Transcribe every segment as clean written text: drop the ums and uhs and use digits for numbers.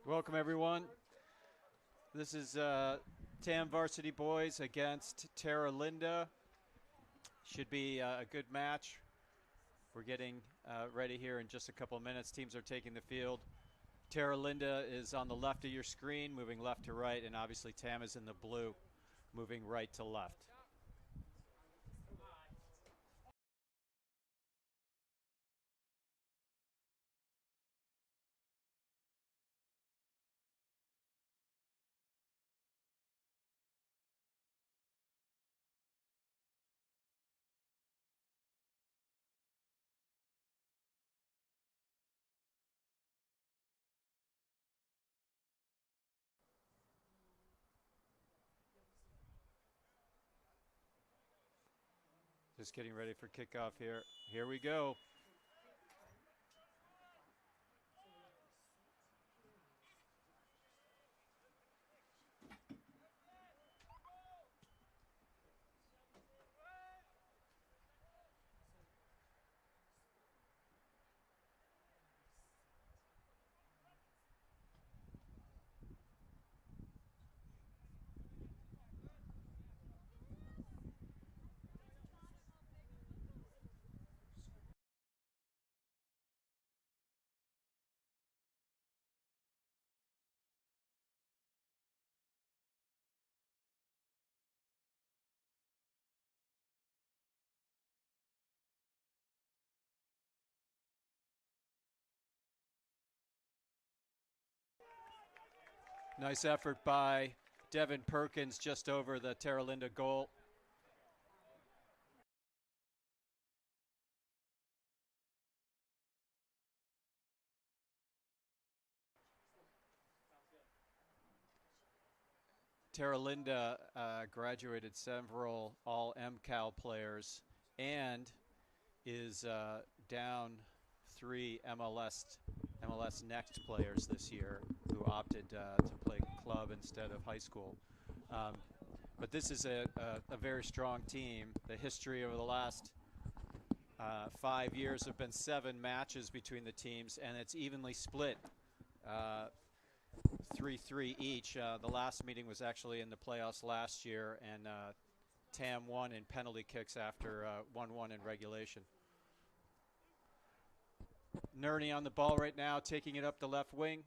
Welcome, everyone. This is Tam Varsity boys against Terra Linda. Should be a good match. We're getting ready here in just a couple minutes. Teams are taking the field. Terra Linda is on the left of your screen, moving left to right, and obviously Tam is in the blue, moving right to left. Just getting ready for kickoff here. Here we go. Nice effort by Devin Perkins just over the Terra Linda goal. Terra Linda graduated several all MCAL players and is down 3 MLS Next players this year who opted to play club instead of high school. But this is a very strong team. The history over the last 5 years have been 7 matches between the teams, and it's evenly split. 3-3 each. The last meeting was actually in the playoffs last year, and Tam won in penalty kicks after 1-1 in regulation. Nerney on the ball right now, taking it up the left wing.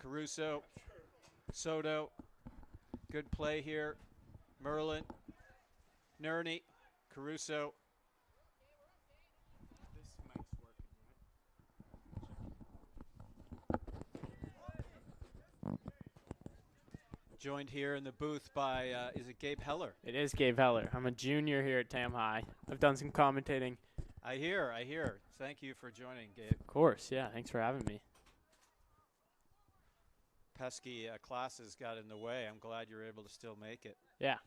Caruso, Soto, good play here. Merlin, Nerney, Caruso. Joined here in the booth by, is it Gabe Heller? It is Gabe Heller. I'm a junior here at Tam High. I've done some commentating. I hear. Thank you for joining, Gabe. Of course, yeah. Thanks for having me. Pesky classes got in the way. I'm glad you were able to still make it. Yeah.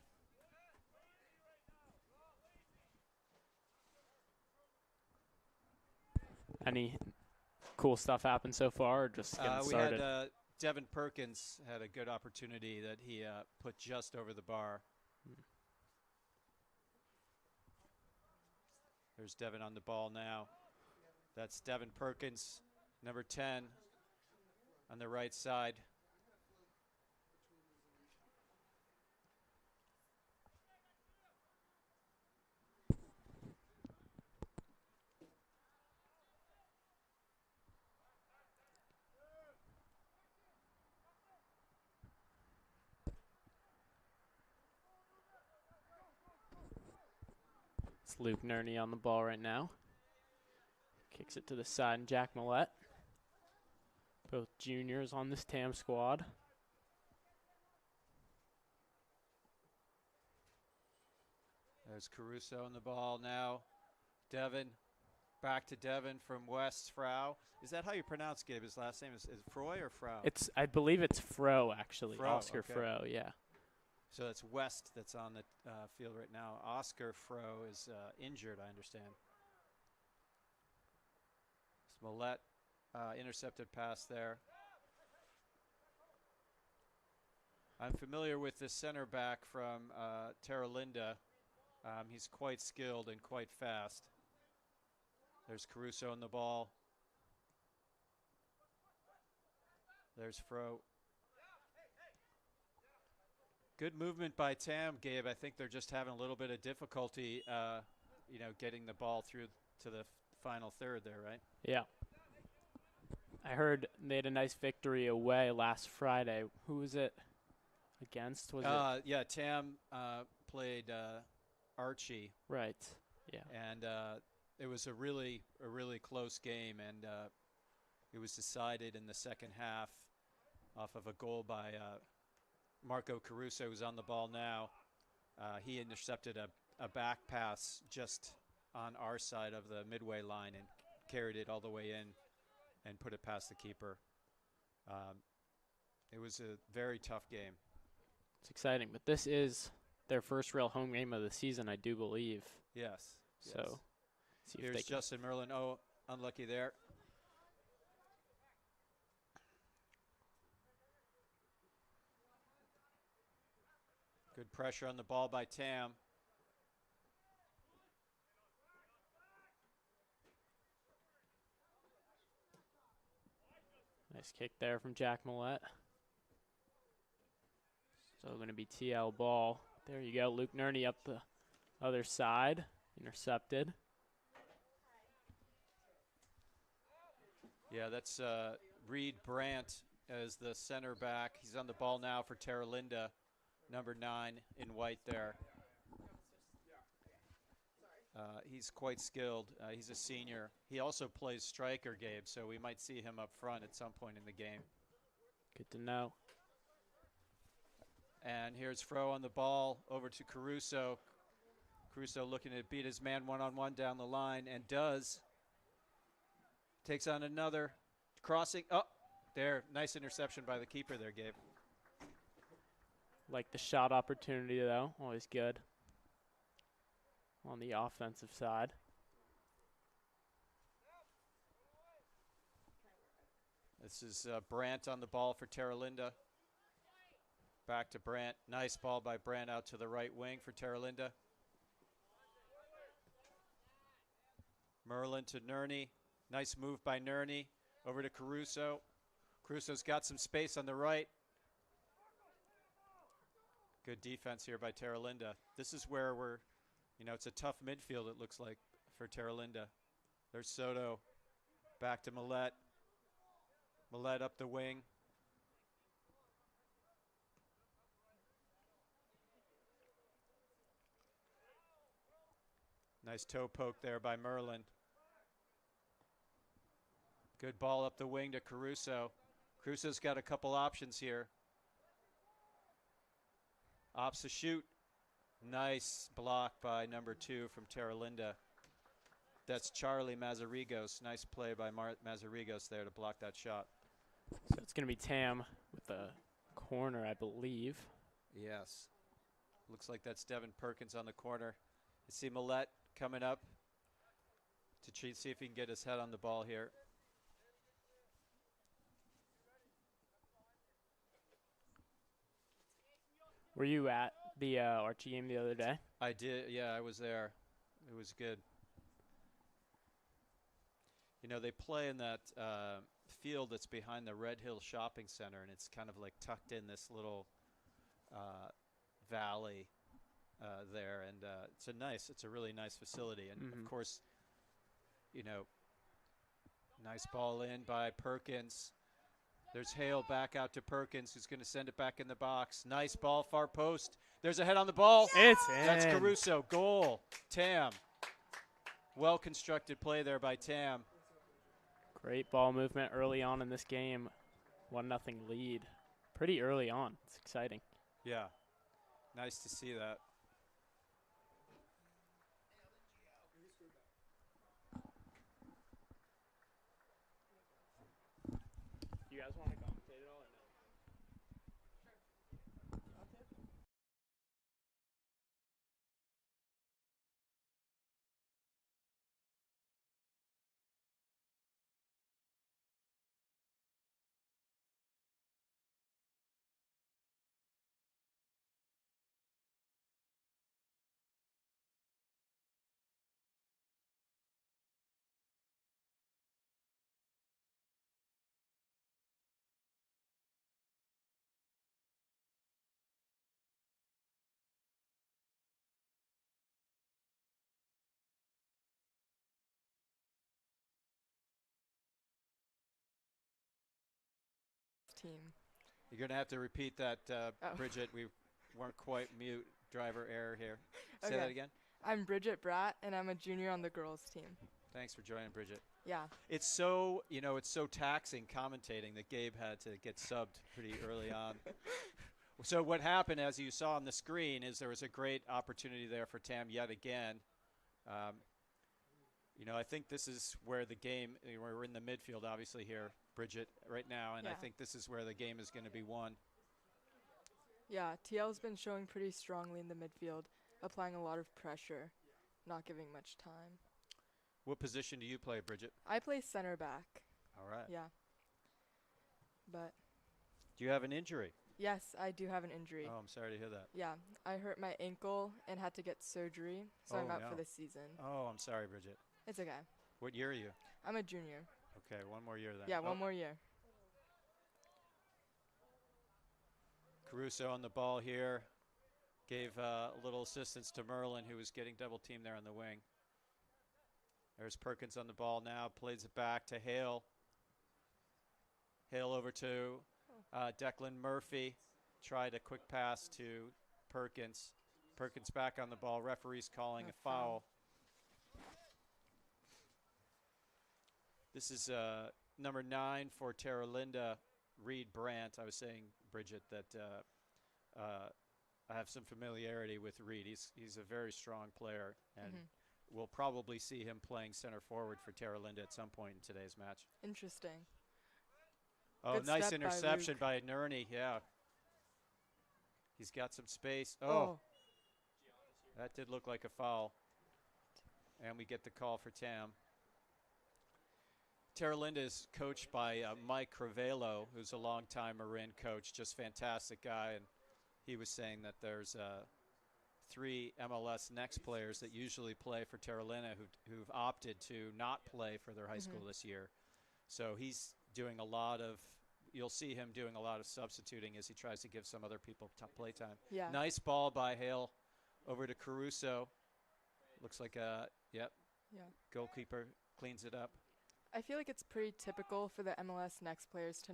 Any cool stuff happened so far, or just getting started? We had Devin Perkins had a good opportunity that he put just over the bar. There's Devin on the ball now. That's Devin Perkins, number 10, on the right side. It's Luke Nerney on the ball right now. Kicks it to the side, and Jack Millette. Both juniors on this Tam squad. There's Caruso on the ball now. Devin, back to Devin from West Frau. Is that how you pronounce Gabe? His last name is Froy or Frau? I believe it's Fro, actually. Fro, Oscar okay. Fro, yeah. So it's West that's on the field right now. Oscar Fro is injured, I understand. Smollett intercepted pass there. I'm familiar with this center back from Terra Linda. He's quite skilled and quite fast. There's Caruso on the ball. There's Fro. Good movement by Tam, Gabe. I think they're just having a little bit of difficulty, getting the ball through to the final third there, right? Yeah. I heard they had a nice victory away last Friday. Who was it against? Was it? Yeah, Tam played Archie. Right. Yeah. And it was a really close game, and it was decided in the second half off of a goal by Marco Caruso, who's on the ball now. He intercepted a back pass just on our side of the midway line and carried it all the way in and put it past the keeper. It was a very tough game. It's exciting, but this is their first real home game of the season, I do believe. Yes. So, see if here's they can. Justin Merlin. Oh, unlucky there. Good pressure on the ball by Tam. Nice kick there from Jack Millette. So going to be TL ball. There you go. Luke Nerney up the other side. Intercepted. Yeah, that's Reed Brandt as the center back. He's on the ball now for Terra Linda, number 9 in white there. He's quite skilled. He's a senior. He also plays striker, Gabe, so we might see him up front at some point in the game. Good to know. And here's Fro on the ball over to Caruso. Caruso looking to beat his man one-on-one down the line, and does. Takes on another. Crossing. Oh, there. Nice interception by the keeper there, Gabe. Like the shot opportunity, though. Always good on the offensive side. This is Brandt on the ball for Terra Linda. Back to Brandt. Nice ball by Brandt out to the right wing for Terra Linda. Merlin to Nerney. Nice move by Nerney. Over to Caruso. Caruso's got some space on the right. Good defense here by Terra Linda. This is where we're, it's a tough midfield, it looks like, for Terra Linda. There's Soto. Back to Millette. Millette up the wing. Nice toe poke there by Merlin. Good ball up the wing to Caruso. Caruso's got a couple options here. Opts to shoot. Nice block by number 2 from Terra Linda. That's Charlie Mazarigos. Nice play by Mazarigos there to block that shot. So it's going to be Tam with the corner, I believe. Yes. Looks like that's Devin Perkins on the corner. You see Millette coming up to see if he can get his head on the ball here. Were you at the Archie game the other day? I did. Yeah, I was there. It was good. They play in that field that's behind the Red Hill Shopping Center, and it's kind of like tucked in this little valley there, and it's a really nice facility. And of course, nice ball in by Perkins. There's Hale back out to Perkins, who's going to send it back in the box. Nice ball, far post. There's a head on the ball. It's in. That's Caruso. Goal. Tam. Well-constructed play there by Tam. Great ball movement early on in this game. 1-0 lead. Pretty early on. It's exciting. Yeah. Nice to see that. You guys want to go? team. You're going to have to repeat that, Oh. Bridget. We weren't quite mute. Driver error here. Say Okay. that again. I'm Bridget Bratt, and I'm a junior on the girls' team. Thanks for joining, Bridget. Yeah. It's so, it's so taxing commentating that Gabe had to get subbed pretty early on. So what happened, as you saw on the screen, is there was a great opportunity there for Tam yet again. I think this is where the game, we're in the midfield, obviously, here, Bridget, right now, and I Yeah. think this is where the game is going to be won. Yeah, TL's been showing pretty strongly in the midfield, applying a lot of pressure, not giving much time. What position do you play, Bridget? I play center back. All right. Yeah. But Do you have an injury? yes, I do have an injury. Oh, I'm sorry to hear that. Yeah, I hurt my ankle and had to get surgery, so I'm Oh, out for no. the season. Oh, I'm sorry, Bridget. It's okay. What year are you? I'm a junior. Okay, one more year then. Yeah, Oh, one more year. Caruso on the ball here. Gave a little assistance to Merlin, who was getting double teamed there on the wing. There's Perkins on the ball now. Plays it back to Hale. Hale over to Declan Murphy. Tried a quick pass to Perkins. Perkins back on the ball. Referee's calling a foul. This is number 9 for Terra Linda, Reed Brandt. I was saying, Bridget, that I have some familiarity with Reed. He's a very strong player, and we'll probably see him playing center forward for Terra Linda at some point in today's match. Interesting. Oh, Good nice step by interception Luke. by Nerney, yeah. He's got some space. Oh. That did look like a foul. And we get the call for Tam. Terra Linda is coached by Mike Crivello, who's a longtime Marin coach, just fantastic guy. And he was saying that there's 3 MLS Next players that usually play for Terra Linda who've opted to not play for their high school this year. So he's doing a lot of, you'll see him doing a lot of substituting as he tries to give some other people play time. Yeah. Nice ball by Hale over to Caruso. Looks like Yeah. goalkeeper cleans it up. I feel like it's pretty typical for the MLS Next players to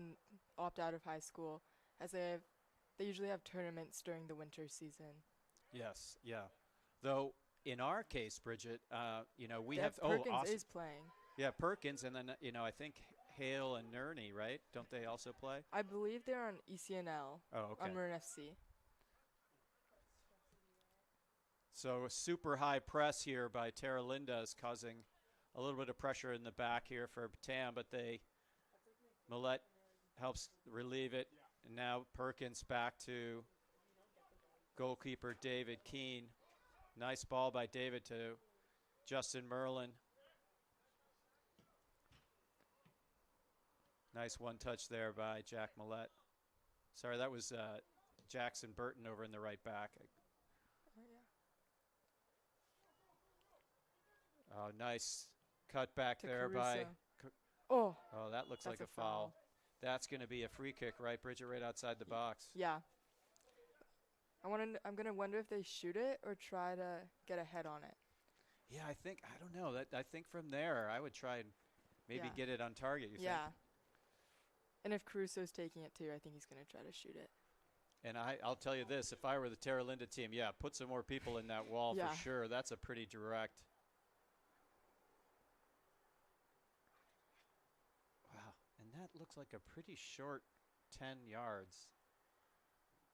opt out of high school, as they usually have tournaments during the winter season. Yes, yeah. Though in our case, Bridget, we They have Perkins awesome. is playing. Yeah, Perkins, and then I think Hale and Nerney, right? Don't they also play? I believe they're on ECNL Oh, okay. on Marin FC. So a super high press here by Terra Linda is causing a little bit of pressure in the back here for Tam, but Millette helps relieve it. And now Perkins back to goalkeeper David Keene. Nice ball by David to Justin Merlin. Nice one touch there by Jack Millette. Sorry, that was Jackson Burton over in the right back. Oh, nice cut back To there by. Oh, Oh, that looks like that's a foul. That's going to be a free kick, right, Bridget? Right outside the box. yeah. I'm gonna wonder if they shoot it or try to get a head on it. Yeah, I don't know. I think from there, I would try and maybe get it on target. You think? And if Caruso's taking it too, I think he's gonna try to shoot it. And I'll tell you this: if I were the Terra Linda team, put some more people in that wall Yeah. for sure. That's a pretty direct. Wow, and that looks like a pretty short 10 yards.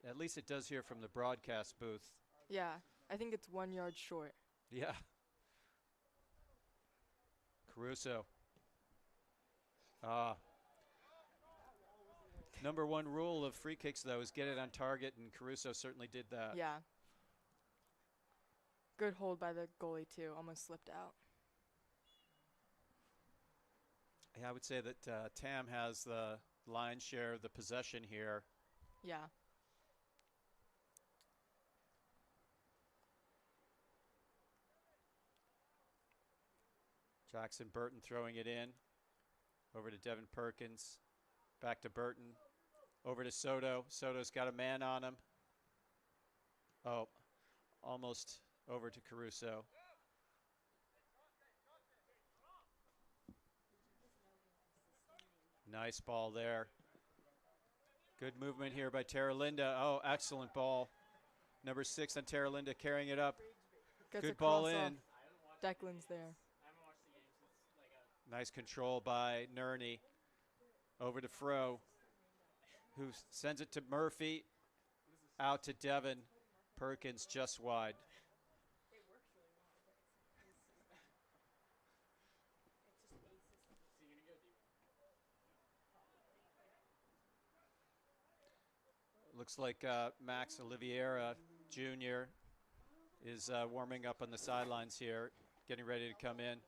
At least it does here from the broadcast booth. Yeah, I think it's 1 yard short. Yeah. Caruso. Number 1 rule of free kicks, though, is get it on target, and Caruso certainly did that. Yeah. Good hold by the goalie too. Almost slipped out. Yeah, I would say that Tam has the lion's share of the possession here. Yeah. Jackson Burton throwing it in. Over to Devin Perkins. Back to Burton. Over to Soto. Soto's got a man on him. Oh, almost over to Caruso. Nice ball there. Good movement here by Terra Linda. Oh, excellent ball. Number 6 on Terra Linda carrying it up. Gets Good a ball cross in. off. Declan's there. Nice control by Nerney. Over to Fro, who sends it to Murphy. Out to Devin. Perkins just wide. Looks like Max Oliveira Jr. is warming up on the sidelines here, getting ready to come in.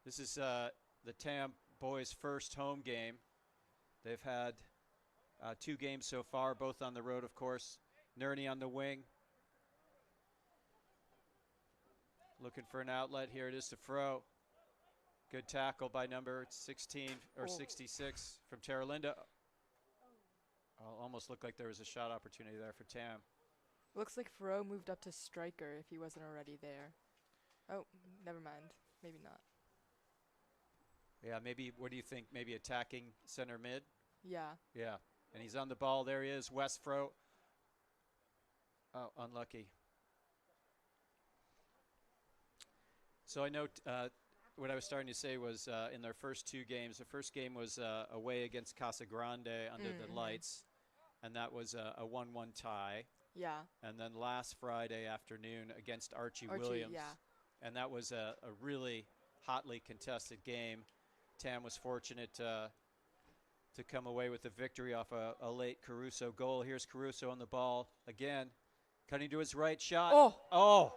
This is the Tam boys' first home game. They've had 2 games so far, both on the road, of course. Nerney on the wing. Looking for an outlet. Here it is to Fro. Good tackle by number 16 or 66 from Terra Linda. Almost looked like there was a shot opportunity there for Tam. Looks like Fro moved up to striker if he wasn't already there. Oh, never mind. Maybe not. Yeah, maybe, what do you think? Maybe attacking center mid? Yeah. Yeah, and he's on the ball. There he is, West Fro. Oh, unlucky. So I know what I was starting to say was in their first 2 games, the first game was away against Casa Grande under the lights, and that was a 1-1 tie. Yeah. And then last Friday afternoon against Archie Williams. Yeah. And that was a really hotly contested game. Tam was fortunate to come away with the victory off a late Caruso goal. Here's Caruso on the ball again, cutting to his right shot. Oh!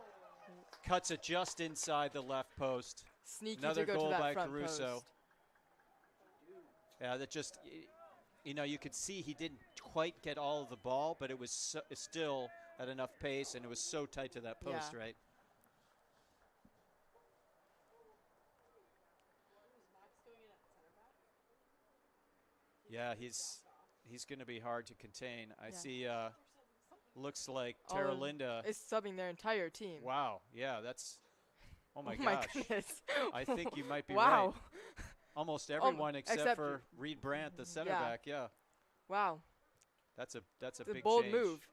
Cuts it just inside the left post. Sneaky Another to go goal to that by front Caruso. post. Yeah, that just, you could see he didn't quite get all of the ball, but it was still at enough pace, and it was so tight to that post, Yeah. right? Yeah, he's going to be hard to contain. I see. Looks like Terra Linda is subbing their entire team. Wow. Yeah, that's. Oh my my gosh. goodness. I think you might be wow. right. Almost everyone except for Reed Brandt, the center back. Yeah. Wow. That's a big bold change. move.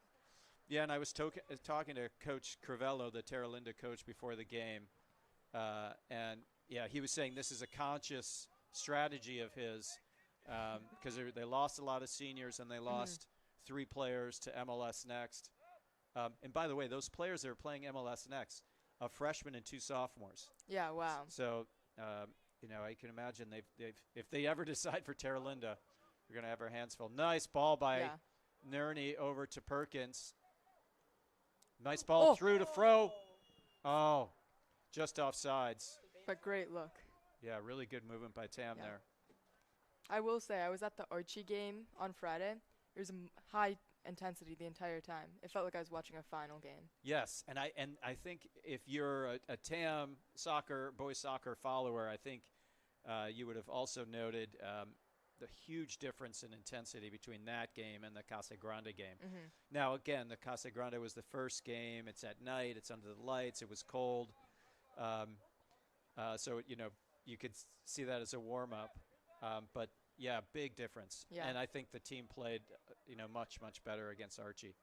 Yeah, and I was talking to Coach Crivello, the Terra Linda coach, before the game, and yeah, he was saying this is a conscious strategy of his because they lost a lot of seniors and they lost 3 players to MLS Next. And by the way, those players that are playing MLS Next, a freshman and 2 sophomores. Yeah, wow. So I can imagine they've if they ever decide for Terra Linda, they're going to have their hands full. Nice ball by Nerney over to Perkins. Nice ball through to Fro. Oh, just off sides. But great look. Yeah, really good movement by Tam there. I will say, I was at the Archie game on Friday. It was high intensity the entire time. It felt like I was watching a final game. Yes, and I think if you're a Tam boys soccer follower, I think you would have also noted the huge difference in intensity between that game and the Casa Grande game. Now, again, the Casa Grande was the first game. It's at night. It's under the lights. It was cold. So, you could see that as a warm-up. But, yeah, big difference. Yeah. And I think the team played, much, much better against Archie.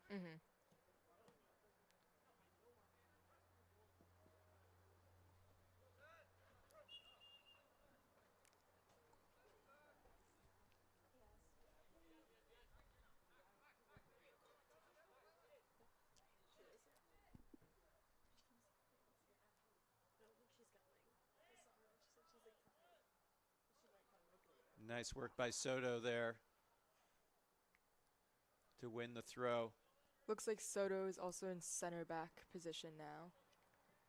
Nice work by Soto there to win the throw. Looks like Soto is also in center back position now.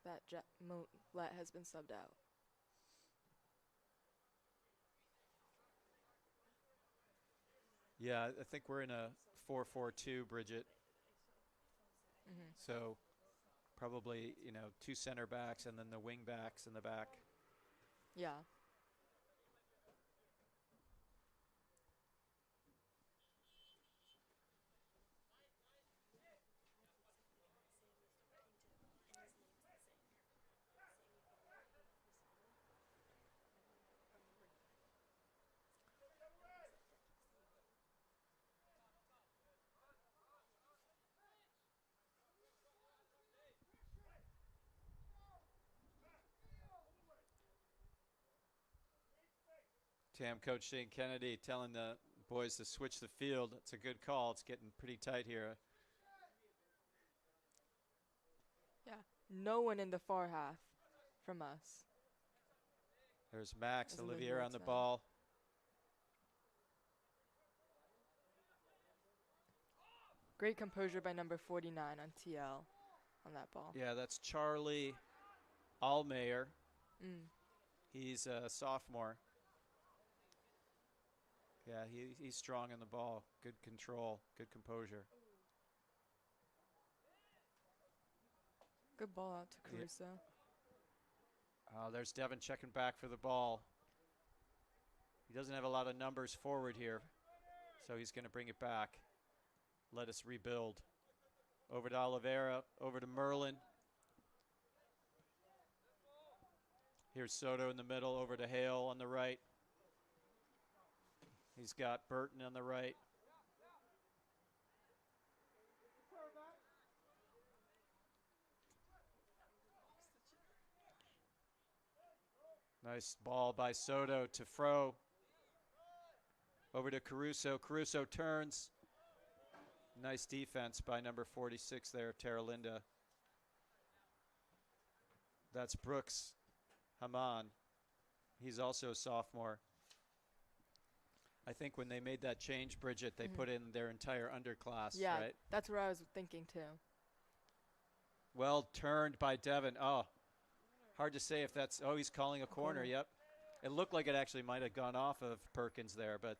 That Millet has been subbed out. Yeah, I think we're in a 4-4-2, Bridget. So probably, 2 center backs and then the wing backs in the back. Yeah. TAM coach Shane Kennedy telling the boys to switch the field. It's a good call. It's getting pretty tight here. Yeah. No one in the far half from us. There's Max As a Olivier midfield on the man. ball. Great composure by number 49 on TL on that ball. Yeah, that's Charlie Allmayer. Mm. He's a sophomore. Yeah, he's strong on the ball. Good control, good composure. Good ball out to Caruso. There's Devin checking back for the ball. He doesn't have a lot of numbers forward here, so he's going to bring it back. Let us rebuild. Over to Oliveira, over to Merlin. Here's Soto in the middle, over to Hale on the right. He's got Burton on the right. Nice ball by Soto to Fro. Over to Caruso. Caruso turns. Nice defense by number 46 there, Terra Linda. That's Brooks Haman. He's also a sophomore. I think when they made that change, Bridget, they put in their entire underclass, Yeah, right? that's what I was thinking too. Well turned by Devin. Oh, hard to say if that's, oh, he's calling a corner, yep. It looked like it actually might have gone off of Perkins there, but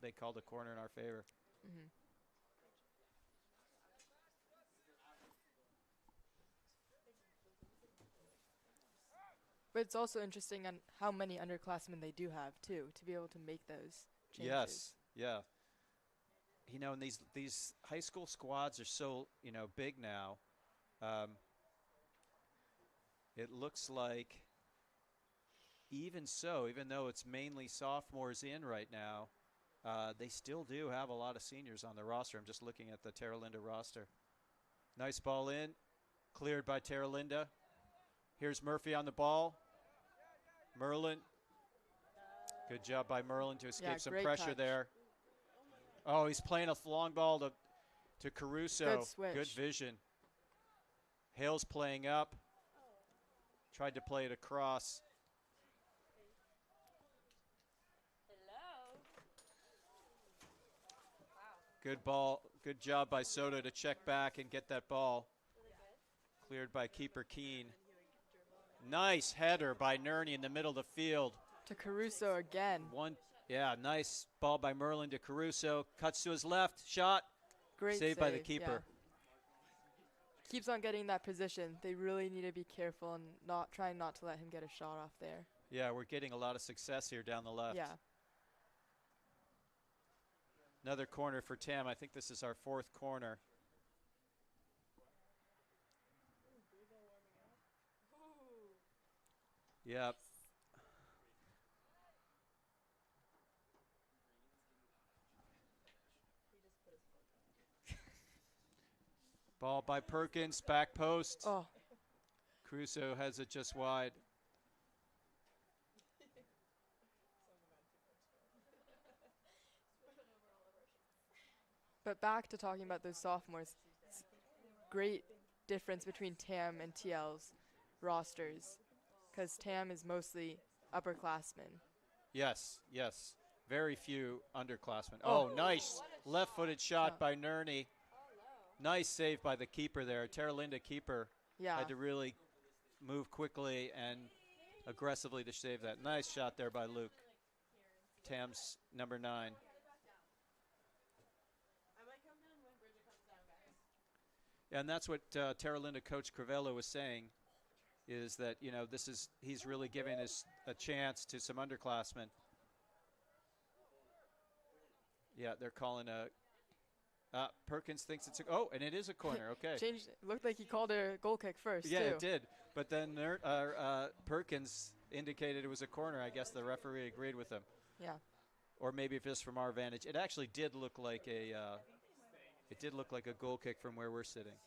they called a corner in our favor. Mm-hmm. But it's also interesting on how many underclassmen they do have too, to be able to make those changes. Yes, yeah. You know, and these high school squads are so, big now. It looks like even so, even though it's mainly sophomores in right now, they still do have a lot of seniors on the roster. I'm just looking at the Terra Linda roster. Nice ball in, cleared by Terra Linda. Here's Murphy on the ball. Merlin. Good job by Merlin to escape some pressure touch. there. Oh, he's playing a long ball to Caruso. Good switch. Good vision. Hale's playing up. Tried to play it across. Good ball. Good job by Soto to check back and get that ball. Cleared by keeper Keene. Nice header by Nerney in the middle of the field. To Caruso again. Nice ball by Merlin to Caruso. Cuts to his left. Shot. Great Saved by the keeper. Yeah. Keeps on getting that position. They really need to be careful and trying not to let him get a shot off there. Yeah, we're getting a lot of success here down the left. Yeah. Another corner for Tam. I think this is our fourth corner. Yep. Ball by Perkins, back post. Oh. Caruso has it just wide. But back to talking about those sophomores. Great difference between TAM and TL's rosters, because TAM is mostly upperclassmen. Yes. Very few underclassmen. Oh, nice left-footed shot by Nerney. Nice save by the keeper there. Terra Linda keeper had to really move quickly and aggressively to save that. Nice shot there by Luke. Tam's number 9. And that's what Terra Linda coach Crivello was saying, is that, he's really giving us a chance to some underclassmen. Yeah, they're calling Perkins thinks it's and it is a corner. Okay. Looked like he called a goal kick first. Yeah, too. it did. But then Perkins indicated it was a corner. I guess the referee agreed with him. Yeah. Or maybe if it's from our vantage, it actually did look like a goal kick from where we're sitting.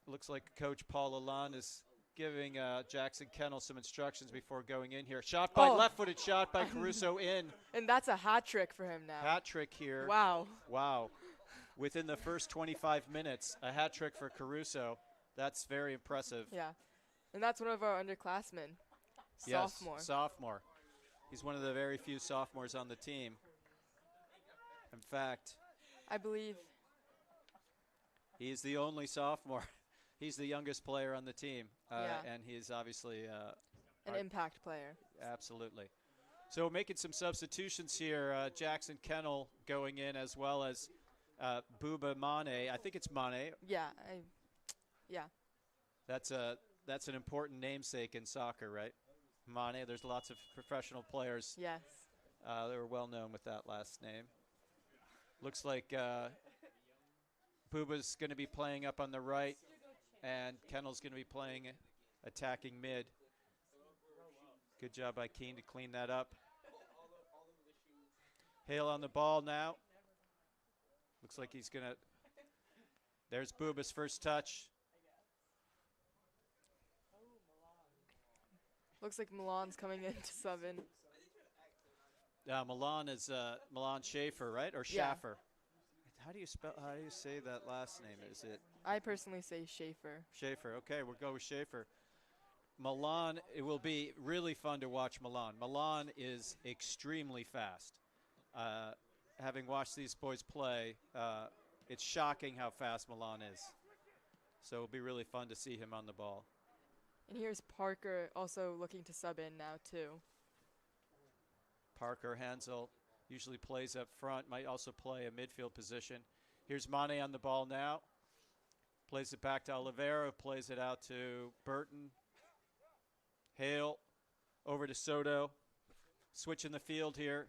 Looks like Coach Paul Lalonde is giving Jackson Kennel some instructions before going in here. Shot by left-footed shot by Caruso in. And that's a hat trick for him now. Hat trick here. Wow. Wow. Within the first 25 minutes, a hat trick for Caruso. That's very impressive. Yeah. And that's one of our underclassmen. Sophomore. Yes, sophomore. He's one of the very few sophomores on the team. In fact, I believe he's the only sophomore. He's the youngest player on the team. And he's obviously an impact player. Absolutely. So making some substitutions here. Jackson Kennel going in, as well as Bouba Mane. I think it's Mane. Yeah. That's an important namesake in soccer, right? Mane. There's lots of professional players. Yes. They were well known with that last name. Looks like Bouba's going to be playing up on the right, and Kennel's going to be playing attacking mid. Good job by Keane to clean that up. Hale on the ball now. Looks like he's going to. There's Bouba's first touch. Looks like Milan's coming in to sub in. Milan is Milan Schaefer, right? Or Yeah. Schaffer? How do you say that last name? Is it I personally say Schaefer. Schaefer? Okay, we'll go with Schaefer. Milan, it will be really fun to watch Milan. Milan is extremely fast. Having watched these boys play, it's shocking how fast Milan is. So it'll be really fun to see him on the ball. And here's Parker also looking to sub in now too. Parker Hansel usually plays up front, might also play a midfield position. Here's Mane on the ball now. Plays it back to Oliveira, plays it out to Burton. Hale over to Soto. Switching the field here.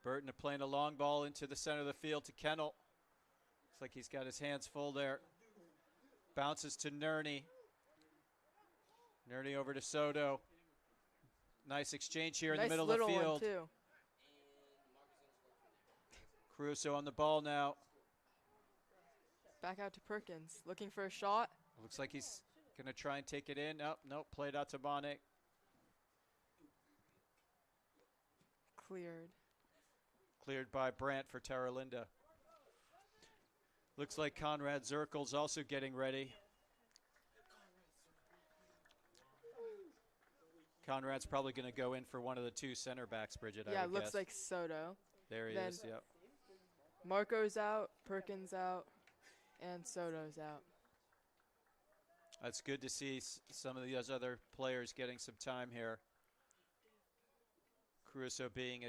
Burton playing a long ball into the center of the field to Kennel. Looks like he's got his hands full there. Bounces to Nerney. Nerney over to Soto. Nice exchange here in the middle of the field. One too. Caruso on the ball now. Back out to Perkins, looking for a shot. Looks like he's going to try and take it in. Oh, no, played out to Mane. Cleared. Cleared by Brandt for Terra Linda. Looks like Conrad Zirkel's also getting ready. Conrad's probably going to go in for one of the two center backs, Bridget. Yeah, I it would looks guess. like Soto. There he then is, yep. Marco's out, Perkins out, and Soto's out. That's good to see some of those other players getting some time here. Caruso being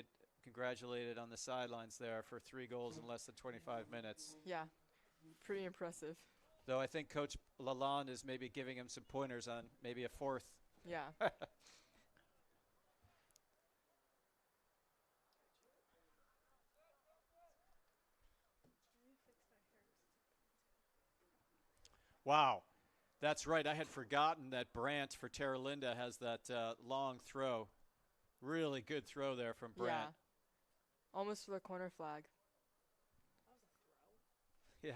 congratulated on the sidelines there for 3 goals in less than 25 minutes. Yeah, pretty impressive. Though I think Coach Lalonde is maybe giving him some pointers on maybe a 4th. Yeah. Wow. That's right. I had forgotten that Brandt for Terra Linda has that long throw. Really good throw there from Brandt. Yeah. Almost for the corner flag. Yeah.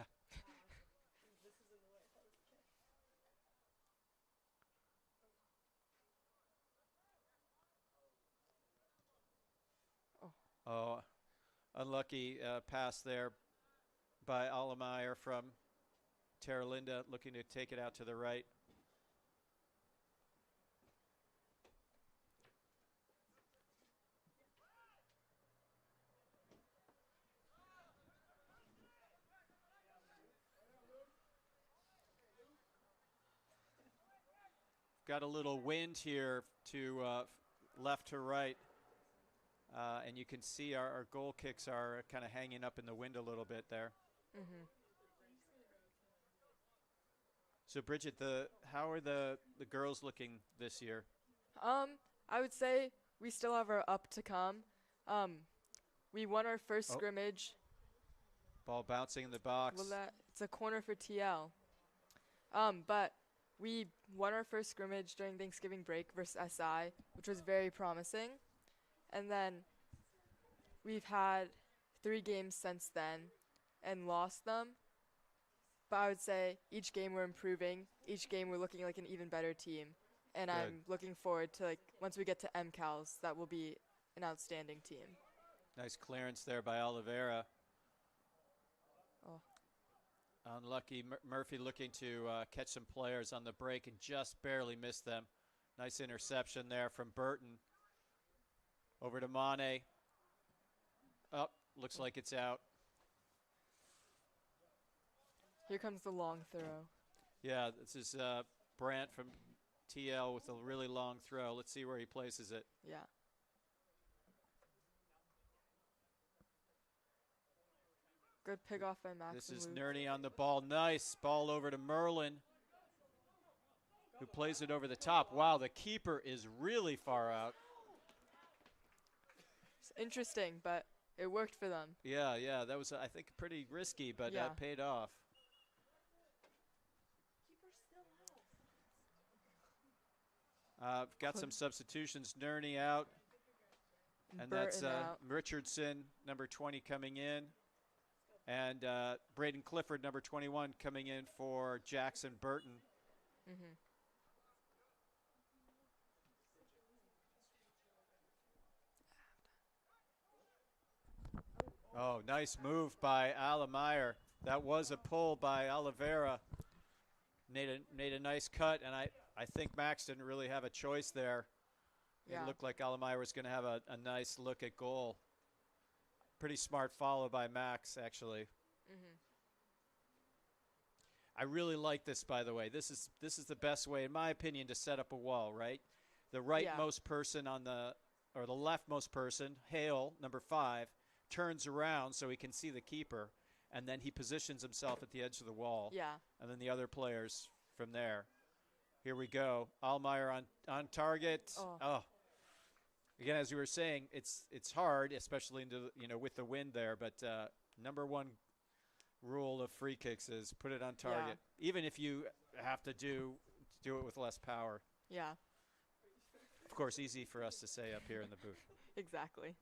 Oh, unlucky pass there by Allemeyer from Terra Linda, looking to take it out to the right. Got a little wind here to left to right. And you can see our goal kicks are kind of hanging up in the wind a little bit there. Mm-hmm. So, Bridget, how are the girls looking this year? I would say we still have our up to come. We won our first scrimmage. Ball bouncing in the box. Well, it's a corner for TL. But we won our first scrimmage during Thanksgiving break versus SI, which was very promising. And then we've had 3 games since then and lost them. But I would say each game we're improving. Each game we're looking like an even better team. And Good. I'm looking forward to, like, once we get to MCALs, that will be an outstanding team. Nice clearance there by Oliveira. Oh. Unlucky. Murphy looking to catch some players on the break and just barely missed them. Nice interception there from Burton. Over to Mane. Up. Looks like it's out. Here comes the long throw. Yeah, this is Brandt from TL with a really long throw. Let's see where he places it. Yeah. Good pick off by Max. This is Nerney on the ball. Nice ball over to Merlin, who plays it over the top. Wow, the keeper is really far out. It's interesting, but it worked for them. Yeah, that was, I think, pretty risky, but Yeah. paid off. Got some substitutions. Nerney out. And that's Burton out. Richardson, number 20, coming in. And Braden Clifford, number 21, coming in for Jackson Burton. Mm-hmm. Oh, nice move by Alameyer. That was a pull by Oliveira. Made a nice cut, and I think Max didn't really have a choice there. Yeah. It looked like Alameyer was going to have a nice look at goal. Pretty smart follow by Max, actually. Mm-hmm. I really like this, by the way. This is the best way, in my opinion, to set up a wall, right? The rightmost person or the leftmost person, Hale, number 5, turns around so he can see the keeper, and then he positions himself at the edge of the wall. Yeah. And then the other players from there. Here we go. Allmeyer on target. Oh. Again, as we were saying, it's hard, especially with the wind there. But number 1 rule of free kicks is put it on target, even if you have to do it with less power. Yeah. Of course, easy for us to say up here in the booth. Exactly.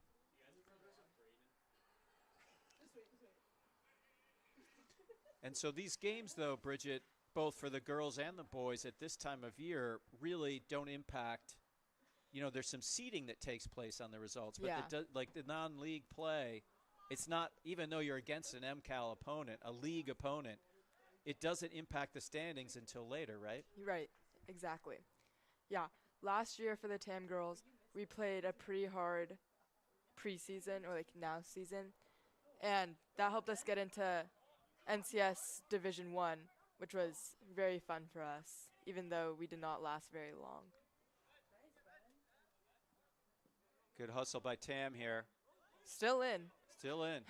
And so these games, though, Bridget, both for the girls and the boys at this time of year, really don't impact. There's some seeding that takes place on the results, but like the non-league play, it's not, even though you're against an MCAL opponent, a league opponent, it doesn't impact the standings until later, right? Right. Exactly. Yeah. Last year for the TAM girls, we played a pretty hard preseason, or like now season, and that helped us get into NCS Division 1, which was very fun for us, even though we did not last very long. Good hustle by Tam here. Still in. Still in.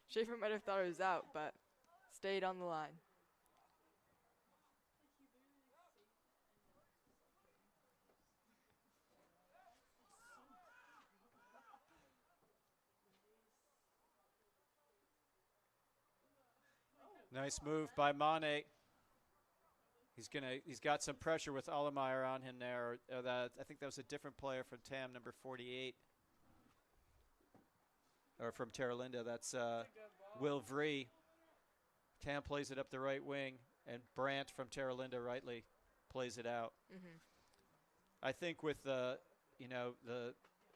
Schaefer might have thought it was out, but stayed on the line. Nice move by Mane. He's got some pressure with Allemeyer on him there. I think that was a different player from TAM, number 48. Or from Terra Linda. That's Will Vree. TAM plays it up the right wing, and Brandt from Terra Linda rightly plays it out. Mm-hmm. I think with the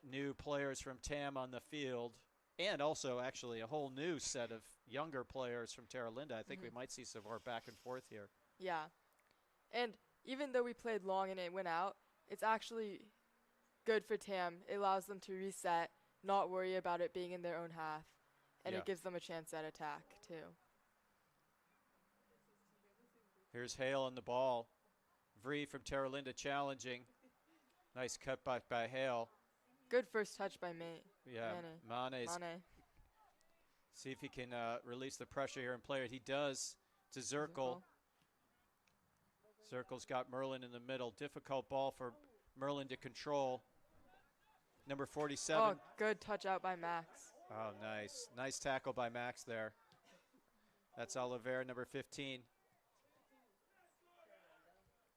new players from TAM on the field, and also actually a whole new set of younger players from Terra Linda, I think we might see some more back and forth here. Yeah. And even though we played long and it went out, it's actually good for TAM. It allows them to reset, not worry about it being in their own half, and it gives them a chance at attack too. Here's Hale on the ball. Vree from Terra Linda challenging. Nice cut by Hale. Good first touch by Mane. Yeah, Mane. See if he can release the pressure here and play it. He does to Zirkle. Zirkle's got Merlin in the middle. Difficult ball for Merlin to control. Number 47. Oh, good touch out by Max. Oh, nice. Nice tackle by Max there. That's Oliveira, number 15.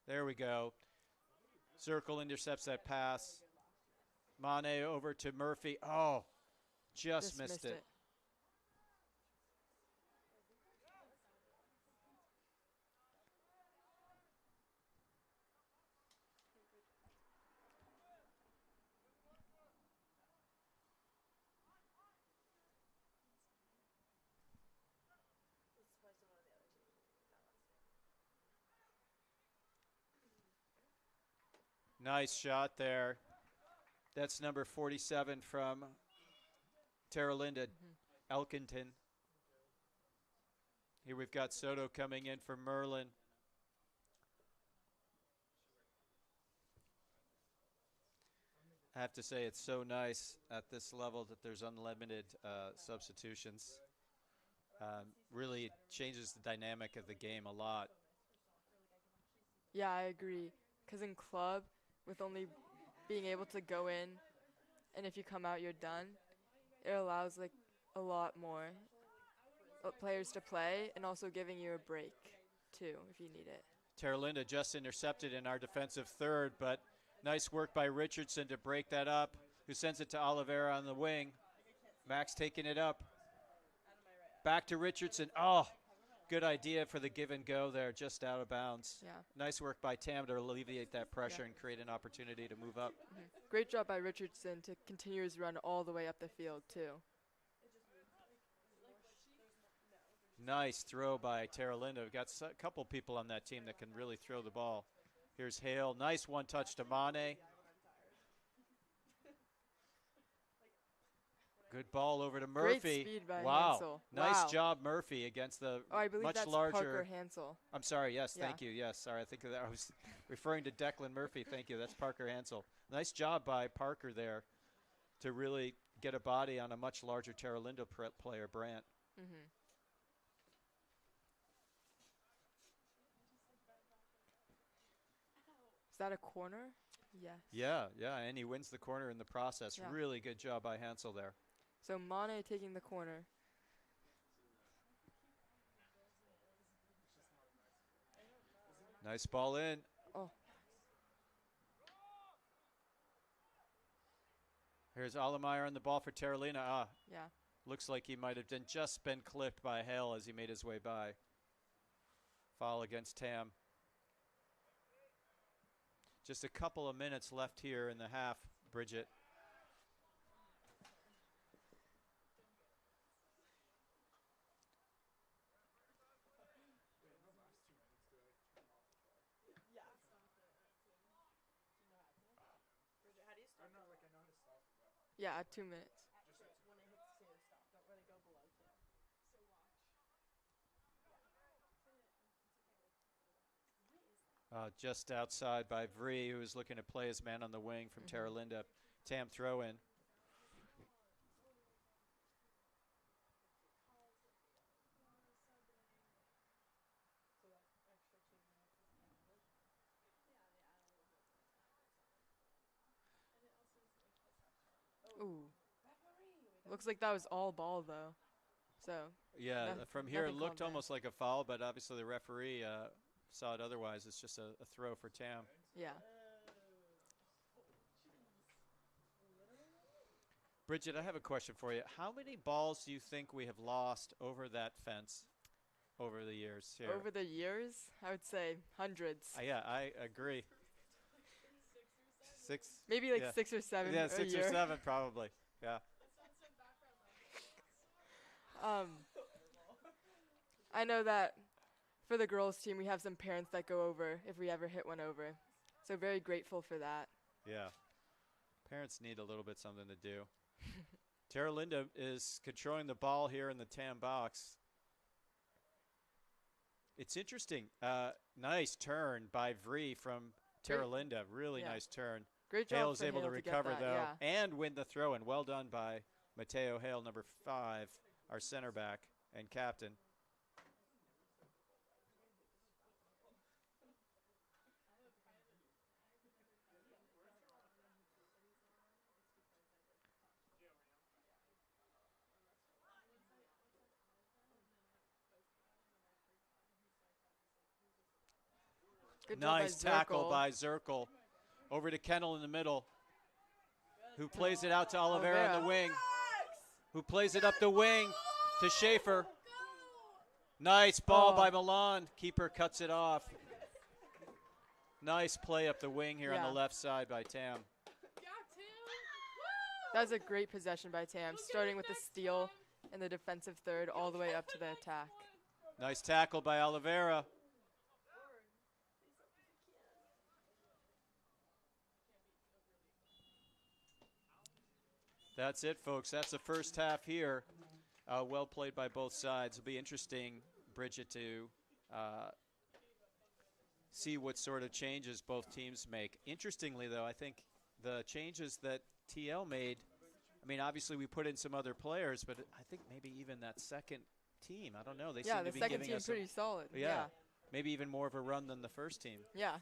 There we go. Zirkle intercepts that pass. Mane over to Murphy. Oh, Just missed it. Nice shot there. That's number 47 from Terra, Elkington. Here we've got Soto coming in for Merlin. I have to say, it's so nice at this level that there's unlimited substitutions. Really changes the dynamic of the game a lot. Yeah, I agree. Because in club, with only being able to go in, and if you come out, you're done, it allows like a lot more players to play, and also giving you a break too if you need it. Terra just intercepted in our defensive third, but nice work by Richardson to break that up, who sends it to Oliveira on the wing. Max taking it up. Back to Richardson. Oh, good idea for the give and go there, just out of bounds. Yeah. Nice work by Tam to alleviate that pressure and create an opportunity to move up. Great job by Richardson to continue his run all the way up the field too. Nice throw by Terra. We've got a couple people on that team that can really throw the ball. Here's Hale. Nice one touch to Mane. Good ball over to Murphy. Great speed by wow. Hansel. Nice wow. job, Murphy, against the I believe much that's larger. Parker Hansel. I'm sorry. Yes, Yeah. thank you. Yes, sorry. I think that I was referring to Declan Murphy. Thank you. That's Parker Hansel. Nice job by Parker there to really get a body on a much larger Terra player, Brandt. Mm-hmm. Is that a corner? Yes. Yeah, and he wins the corner in the process. Yeah. Really good job by Hansel there. So Mane taking the corner. Nice ball in. Oh. Here's Allemeyer on the ball for Terra. Yeah. Looks like he might have just been clipped by Hale as he made his way by. Foul against Tam. Just a couple of minutes left here in the half, Bridget. Yeah, at 2 minutes. Just outside by Vree, who is looking to play his man on the wing from Terra. Tam throw in. Ooh. Looks like that was all ball though. So. Yeah, from here it nothing looked called almost like a foul, but obviously the referee saw it otherwise. It's just a throw for Tam. Yeah. Bridget, I have a question for you. How many balls do you think we have lost over that fence over the years here? Over the years, I would say hundreds. Yeah, I agree. Six. Maybe like yeah. 6 or 7. Yeah, a 6 year. or 7 probably. Yeah. I know that for the girls team, we have some parents that go over if we ever hit one over. So very grateful for that. Yeah. Parents need a little bit something to do. Terra is controlling the ball here in the Tam box. It's interesting. Nice turn by Vree from Terra. Really nice turn. Great job. Hale is able to recover, that, though, yeah. and win the throw-in. Well done by Mateo Hale, number 5, our center back and captain. Good Nice job by tackle Zirkle. by Zirkle. Over to Kennel in the middle, who plays it out to Oliveira on the wing. who plays it up the wing to Schaefer. Nice ball by Milan. Keeper cuts it off. Nice play up the wing here on the left side by Tam. That was a great possession by Tam, starting with the steal in the defensive third all the way up to the attack. Nice tackle by Oliveira. That's it, folks. That's the first half here. Well played by both sides. It'll be interesting, Bridget, to see what sort of changes both teams make. Interestingly, though, I think the changes that TL made, I mean, obviously we put in some other players, but I think maybe even that second team, I don't know. They seem to be giving us the second team's pretty solid. Yeah. Maybe even more of a run than the first team. Yeah.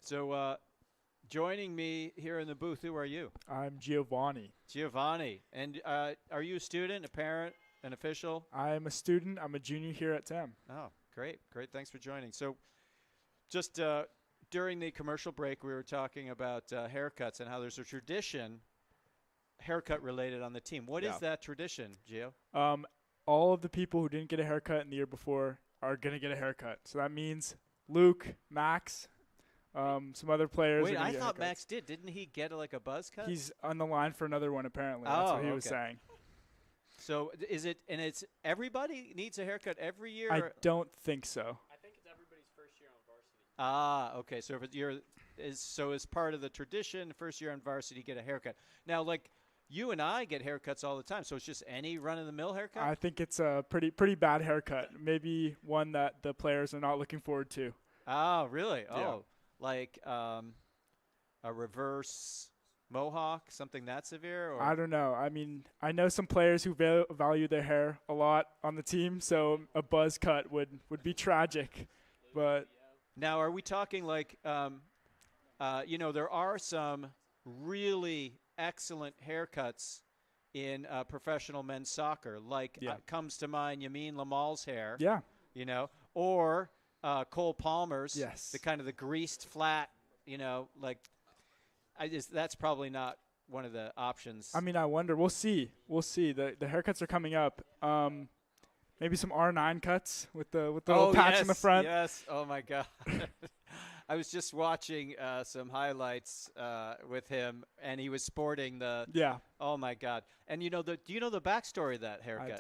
So joining me here in the booth, who are you? I'm Giovanni. Giovanni. And are you a student, a parent, an official? I'm a student. I'm a junior here at TAM. Oh, great. Great. Thanks for joining. So just during the commercial break, we were talking about haircuts and how there's a tradition haircut related on the team. What is that tradition, Gio? All of the people who didn't get a haircut in the year before are going to get a haircut. So that means Luke, Max, some other players. Wait, I thought Max did. Didn't he get like a buzz cut? He's on the line for another one, apparently. That's what he was saying. So is it, and it's everybody needs a haircut every year? I don't think so. I think it's everybody's first year on varsity. Ah, okay. So if as part of the tradition, first year on varsity, get a haircut. Now, like you and I get haircuts all the time, so it's just any run-of-the-mill haircut? I think it's a pretty bad haircut. Maybe one that the players are not looking forward to. Oh, really? Yeah. Oh, like a reverse mohawk, something that severe? Or? I don't know. I mean, I know some players who value their hair a lot on the team, so a buzz cut would be tragic. But now, are we talking like, there are some really excellent haircuts in professional men's soccer. Like comes to mind Yamin Lamal's hair. Yeah. Or Cole Palmer's. Yes. The kind of the greased flat, that's probably not one of the options. I mean, I wonder. We'll see. The haircuts are coming up. Maybe some R9 cuts with the little patch in the front. Yes. Oh my God. I was just watching some highlights with him, and he was sporting the. Yeah. Oh my God. And do you know the backstory of that haircut?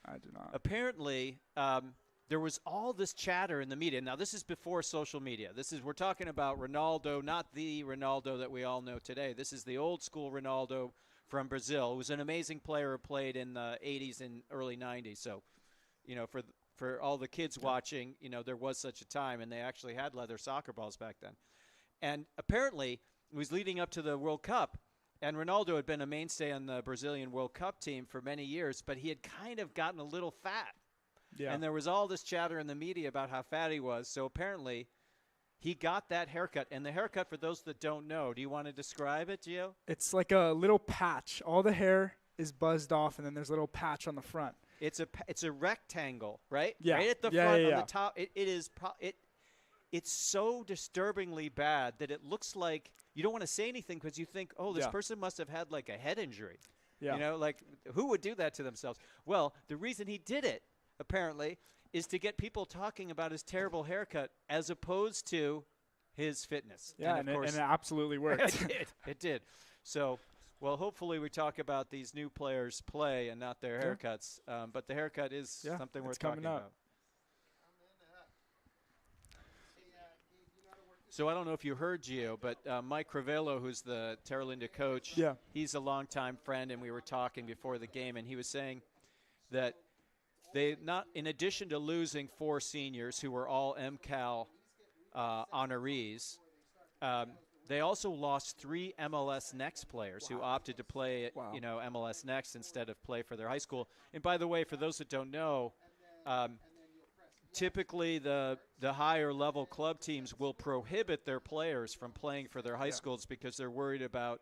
I do not. Apparently, there was all this chatter in the media. Now, this is before social media. We're talking about Ronaldo, not the Ronaldo that we all know today. This is the old school Ronaldo from Brazil, who was an amazing player who played in the 80s and early 90s. So, for all the kids watching, there was such a time, and they actually had leather soccer balls back then. And apparently, it was leading up to the World Cup, and Ronaldo had been a mainstay on the Brazilian World Cup team for many years, but he had kind of gotten a little fat. Yeah. And there was all this chatter in the media about how fat he was. So apparently, he got that haircut. And the haircut, for those that don't know, do you want to describe it, Gio? It's like a little patch. All the hair is buzzed off, and then there's a little patch on the front. It's a rectangle, right? Yeah. Right at the front on the top. It's so disturbingly bad that it looks like you don't want to say anything because you think, oh, this person must have had like a head injury. Yeah. Like who would do that to themselves? Well, the reason he did it, apparently, is to get people talking about his terrible haircut as opposed to his fitness. Yeah, and it absolutely worked. It did. So, well, hopefully we talk about these new players' play and not their haircuts. But the haircut is something we're talking about. So I don't know if you heard, Gio, but Mike Crivello, who's the Terra Linda coach, he's a longtime friend, and we were talking before the game, and he was saying that in addition to losing 4 seniors who were all MCAL honorees, they also lost 3 MLS Next players who opted to play, MLS Next instead of play for their high school. And by the way, for those that don't know, typically the higher level club teams will prohibit their players from playing for their high schools because they're worried about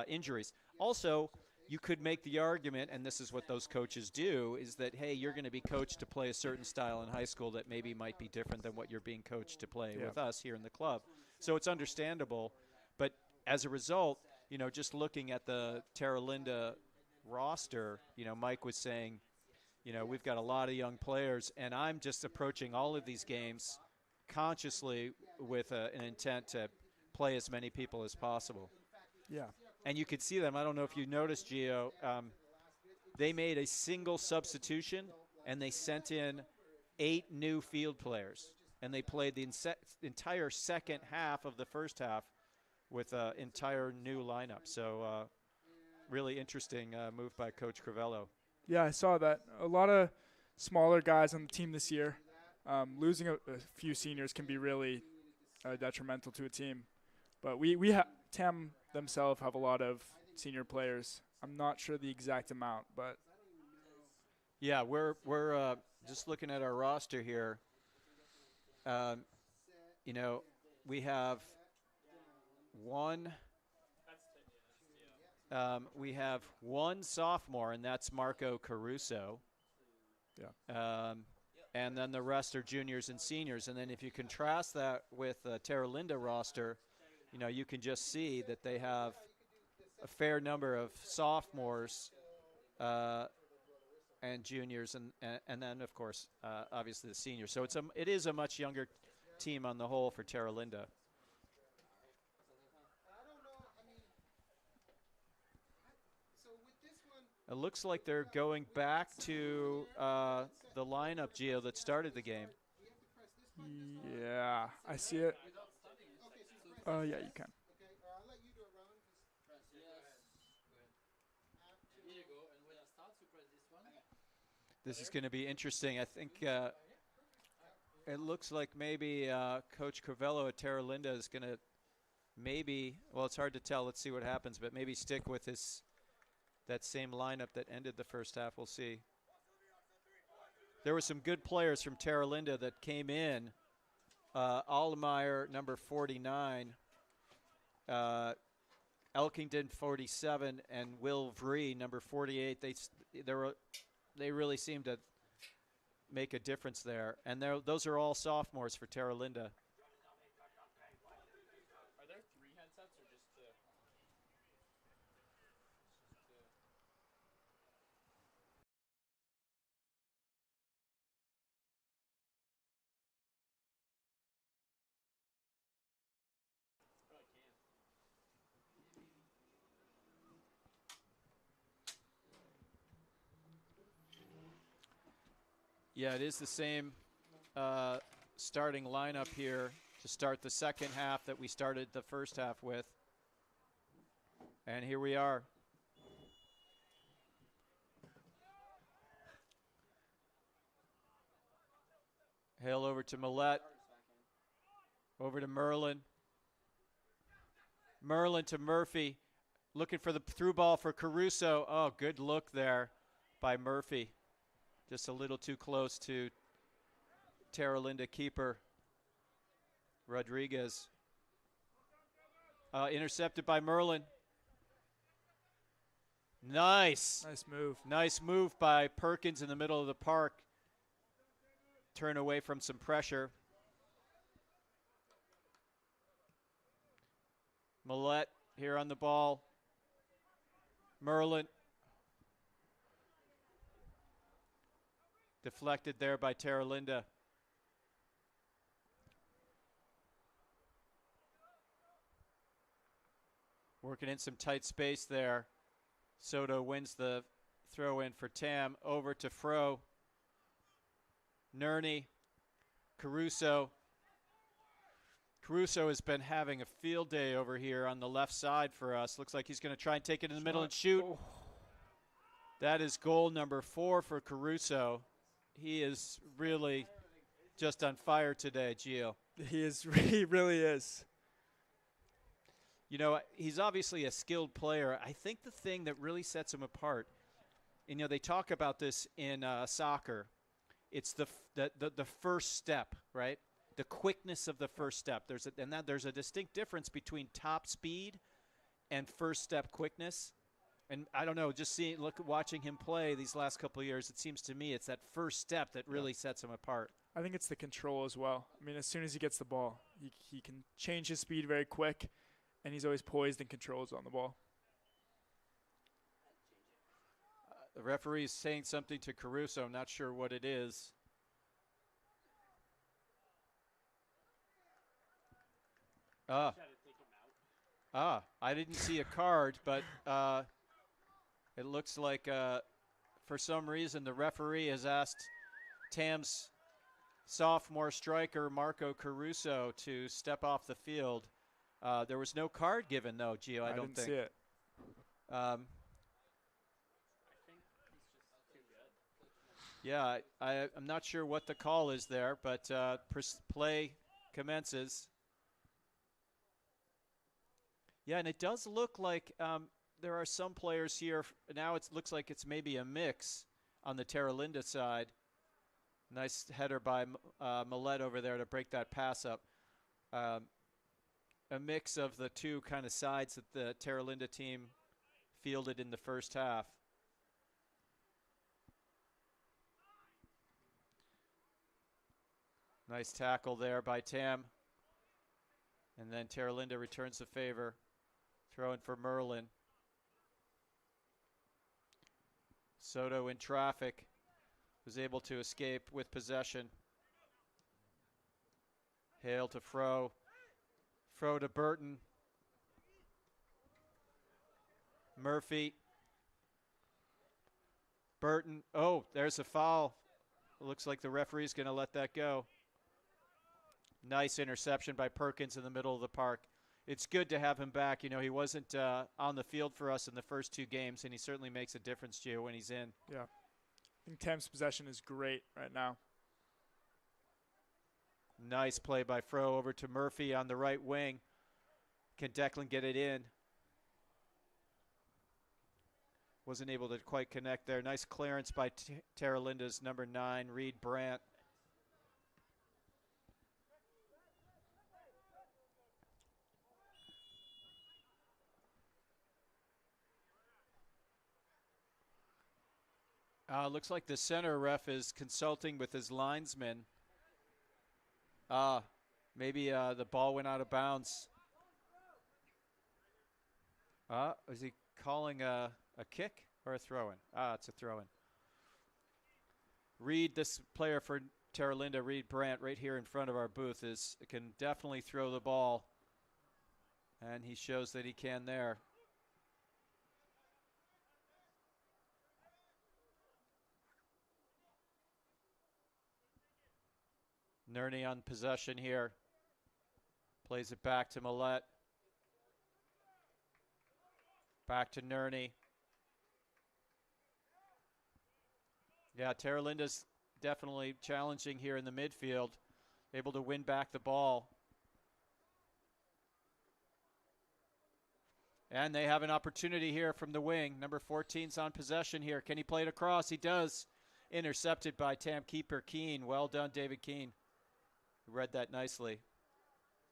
injuries. Also, you could make the argument, and this is what those coaches do, is that, hey, you're going to be coached to play a certain style in high school that maybe might be different than what you're being coached to play with us here in the club. So it's understandable. But as a result, just looking at the Terra Linda roster, Mike was saying, we've got a lot of young players, and I'm just approaching all of these games consciously with an intent to play as many people as possible. Yeah. And you could see them. I don't know if you noticed, Gio. They made a single substitution, and they sent in 8 new field players. And they played the entire second half of the first half with an entire new lineup. So really interesting move by Coach Crivello. Yeah, I saw that. A lot of smaller guys on the team this year. Losing a few seniors can be really detrimental to a team. But TAM themselves have a lot of senior players. I'm not sure the exact amount, but yeah, we're just looking at our roster here. We have one sophomore, and that's Marco Caruso. Yeah. And then the rest are juniors and seniors. And then if you contrast that with the Terra Linda roster, you can just see that they have a fair number of sophomores and juniors, and then, of course, obviously the seniors. So it is a much younger team on the whole for Terra Linda. It looks like they're going back to the lineup, Gio, that started the game. Yeah, I see it. Yeah, you can. This is going to be interesting. I think it looks like maybe Coach Crivello at Terra Linda is going to it's hard to tell. Let's see what happens, but maybe stick with that same lineup that ended the first half. We'll see. There were some good players from Terra Linda that came in. Aldemeyer, number 49, Elkington, 47, and Will Vree, number 48. They really seemed to make a difference there. And those are all sophomores for Terra Linda. Yeah, it is the same starting lineup here to start the second half that we started the first half with. And here we are. Hale over to Millette. Over to Merlin. Merlin to Murphy. Looking for the through ball for Caruso. Oh, good look there by Murphy. Just a little too close to Terra Linda keeper Rodriguez. Intercepted by Merlin. Nice. Nice move. Nice move by Perkins in the middle of the park. Turn away from some pressure. Millette here on the ball. Merlin. Deflected there by Terra Linda. Working in some tight space there. Soto wins the throw in for Tam. Over to Fro. Nerney. Caruso. Caruso has been having a field day over here on the left side for us. Looks like he's going to try and take it in the middle and shoot. Oh. That is goal number 4 for Caruso. He is really just on fire today, Gio. He really is. You know, he's obviously a skilled player. I think the thing that really sets him apart, and, you know, they talk about this in soccer, it's the first step, right? The quickness of the first step. There's a distinct difference between top speed and first step quickness. And I don't know, just watching him play these last couple of years, it seems to me it's that first step that really sets him apart. I think it's the control as well. I mean, as soon as he gets the ball, he can change his speed very quick, and he's always poised and controls on the ball. The referee is saying something to Caruso. I'm not sure what it is. I didn't see a card, but it looks like for some reason the referee has asked Tam's sophomore striker Marco Caruso to step off the field. There was no card given, though, Gio, I don't didn't think. see it. Yeah, I'm not sure what the call is there, but play commences. Yeah, and it does look like there are some players here. Now it looks like it's maybe a mix on the Terra Linda side. Nice header by Millette over there to break that pass up. A mix of the two kind of sides that the Terra Linda team fielded in the first half. Nice tackle there by Tam. And then Terra Linda returns the favor. Throw in for Merlin. Soto in traffic. Was able to escape with possession. Hale to Fro. Fro to Burton. Murphy. Burton. Oh, there's a foul. Looks like the referee's going to let that go. Nice interception by Perkins in the middle of the park. It's good to have him back. You know, he wasn't on the field for us in the first 2 games, and he certainly makes a difference, Gio, when he's in. Yeah. I think Tam's possession is great right now. Nice play by Fro over to Murphy on the right wing. Can Declan get it in? Wasn't able to quite connect there. Nice clearance by Terra Linda's number 9, Reed Brandt. Looks like the center ref is consulting with his linesman. Maybe the ball went out of bounds. Is he calling a kick or a throw-in? It's a throw-in. Reed, this player for Terra Linda, Reed Brandt, right here in front of our booth, can definitely throw the ball. And he shows that he can there. Nerney on possession here. Plays it back to Millette. Back to Nerney. Yeah, Terra Linda's definitely challenging here in the midfield. Able to win back the ball. And they have an opportunity here from the wing. Number 14's on possession here. Can he play it across? He does. Intercepted by TAM keeper Keene. Well done, David Keene. Read that nicely.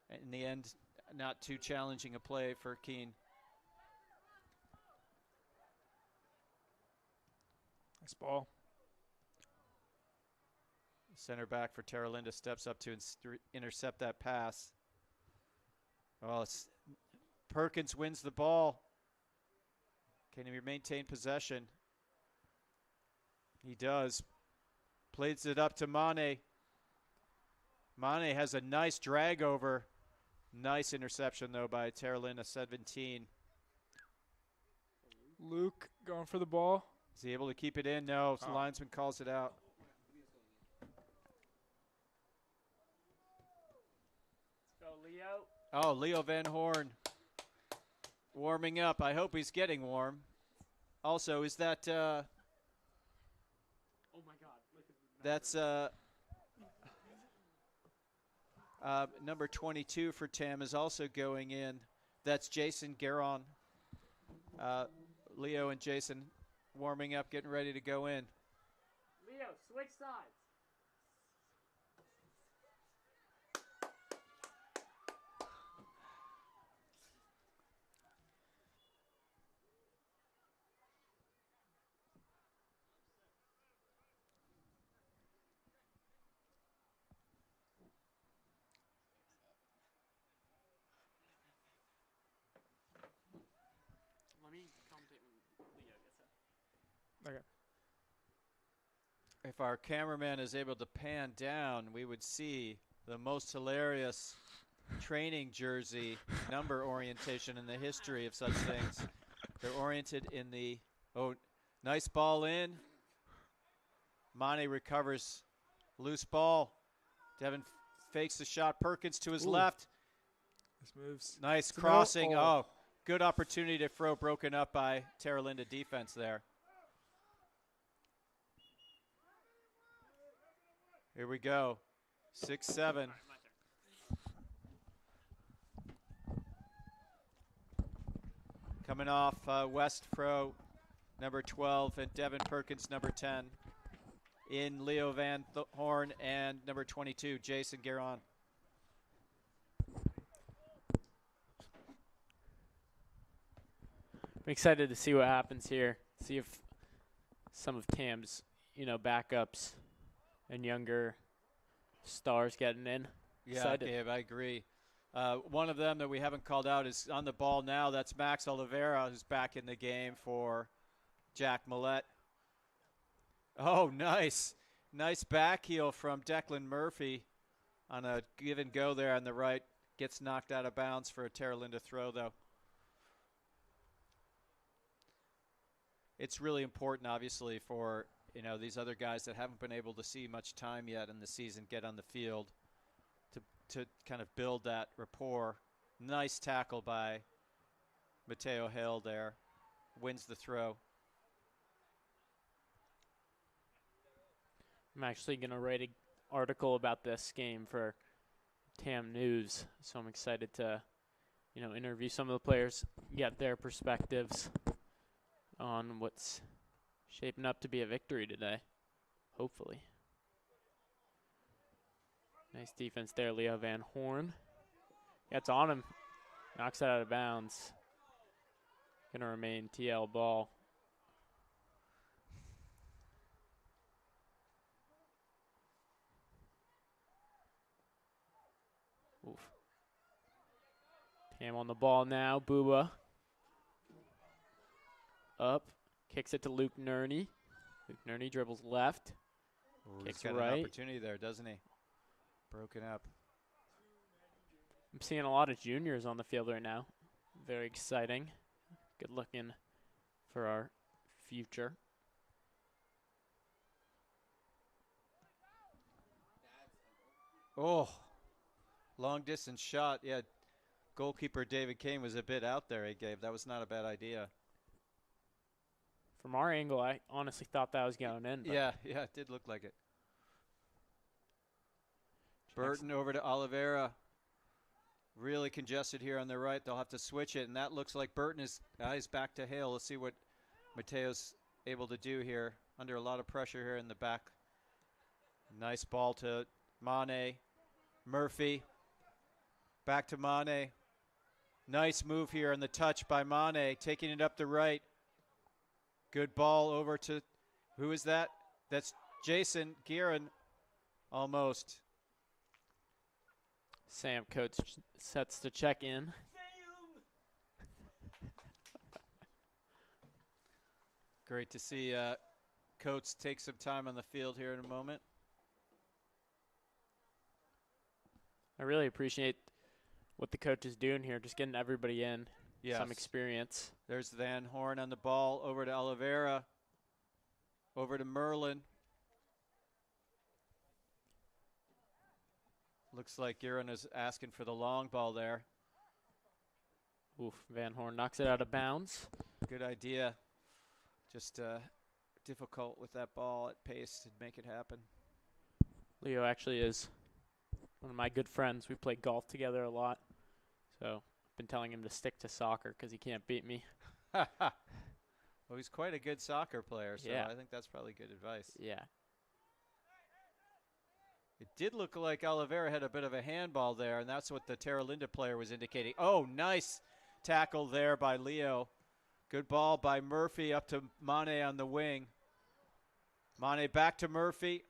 In the end, not too challenging a play for Keene. Nice ball. Center back for Terra Linda steps up to intercept that pass. Oh, Perkins wins the ball. Can he maintain possession? He does. Plays it up to Mane. Mane has a nice drag over. Nice interception, though, by Terra Linda, 17. Luke going for the ball. Is he able to keep it in? No, the linesman calls it out. Let's go, Leo. Oh, Leo Van Horn warming up. I hope he's getting warm. Also, is that Oh my God! Look at that's number 22 for Tam is also going in. That's Jason Garon. Leo and Jason warming up, getting ready to go in. Leo, switch sides. Let me commentate when Leo gets it. Okay. If our cameraman is able to pan down, we would see the most hilarious training jersey number orientation in the history of such things. They're oriented in the, nice ball in. Mane recovers, loose ball. Devin fakes the shot. Perkins to his left. This moves. Nice crossing. Oh, good opportunity to throw, broken up by Terra Linda defense there. Here we go. 6-7. Coming off West Pro, number 12, and Devin Perkins, number 10. In Leo Van Horn and number 22, Jason Garon. I'm excited to see what happens here. See if some of Tam's, backups and younger stars getting in. Yeah, Excited. Gabe, I agree. One of them that we haven't called out is on the ball now. That's Max Oliveira, who's back in the game for Jack Millette. Oh, nice. Nice back heel from Declan Murphy on a give and go there on the right. Gets knocked out of bounds for a Terra Linda throw, though. It's really important, obviously, for these other guys that haven't been able to see much time yet in the season get on the field to kind of build that rapport. Nice tackle by Mateo Hill there. Wins the throw. I'm actually going to write an article about this game for Tam News, so I'm excited to, interview some of the players, get their perspectives on what's shaping up to be a victory today, hopefully. Nice defense there, Leo Van Horn. Gets on him, knocks it out of bounds. Going to remain TL ball. Oof. Tam on the ball now, Booba. Up, kicks it to Luke Nerney. Luke Nerney dribbles left. Ooh, Kicks he's got right. an opportunity there, doesn't he? Broken up. I'm seeing a lot of juniors on the field right now. Very exciting. Good looking for our future. Oh, long distance shot. Yeah, goalkeeper David Kane was a bit out there, he gave. That was not a bad idea. From our angle, I honestly thought that was going in. But Yeah, it did look like it. Burton over to Oliveira. Really congested here on the right. They'll have to switch it, and that looks like Burton is he's back to Hale. Let's see what Mateo's able to do here. Under a lot of pressure here in the back. Nice ball to Mane. Murphy. Back to Mane. Nice move here on the touch by Mane, taking it up the right. Good ball over to, who is that? That's Jason Guerin, almost. Sam Coates sets to check in. Great to see Coates take some time on the field here in a moment. I really appreciate what the coach is doing here, just getting everybody in, some experience. There's Van Horn on the ball, over to Oliveira, over to Merlin. Looks like Guerin is asking for the long ball there. Oof, Van Horn knocks it out of bounds. Good idea. Just difficult with that ball at pace to make it happen. Leo actually is one of my good friends. We play golf together a lot. So I've been telling him to stick to soccer because he can't beat me. Well, he's quite a good soccer player, so Yeah. I think that's probably good advice. Yeah. It did look like Oliveira had a bit of a handball there, and that's what the Terra Linda player was indicating. Oh, nice tackle there by Leo. Good ball by Murphy up to Mane on the wing. Mane back to Murphy.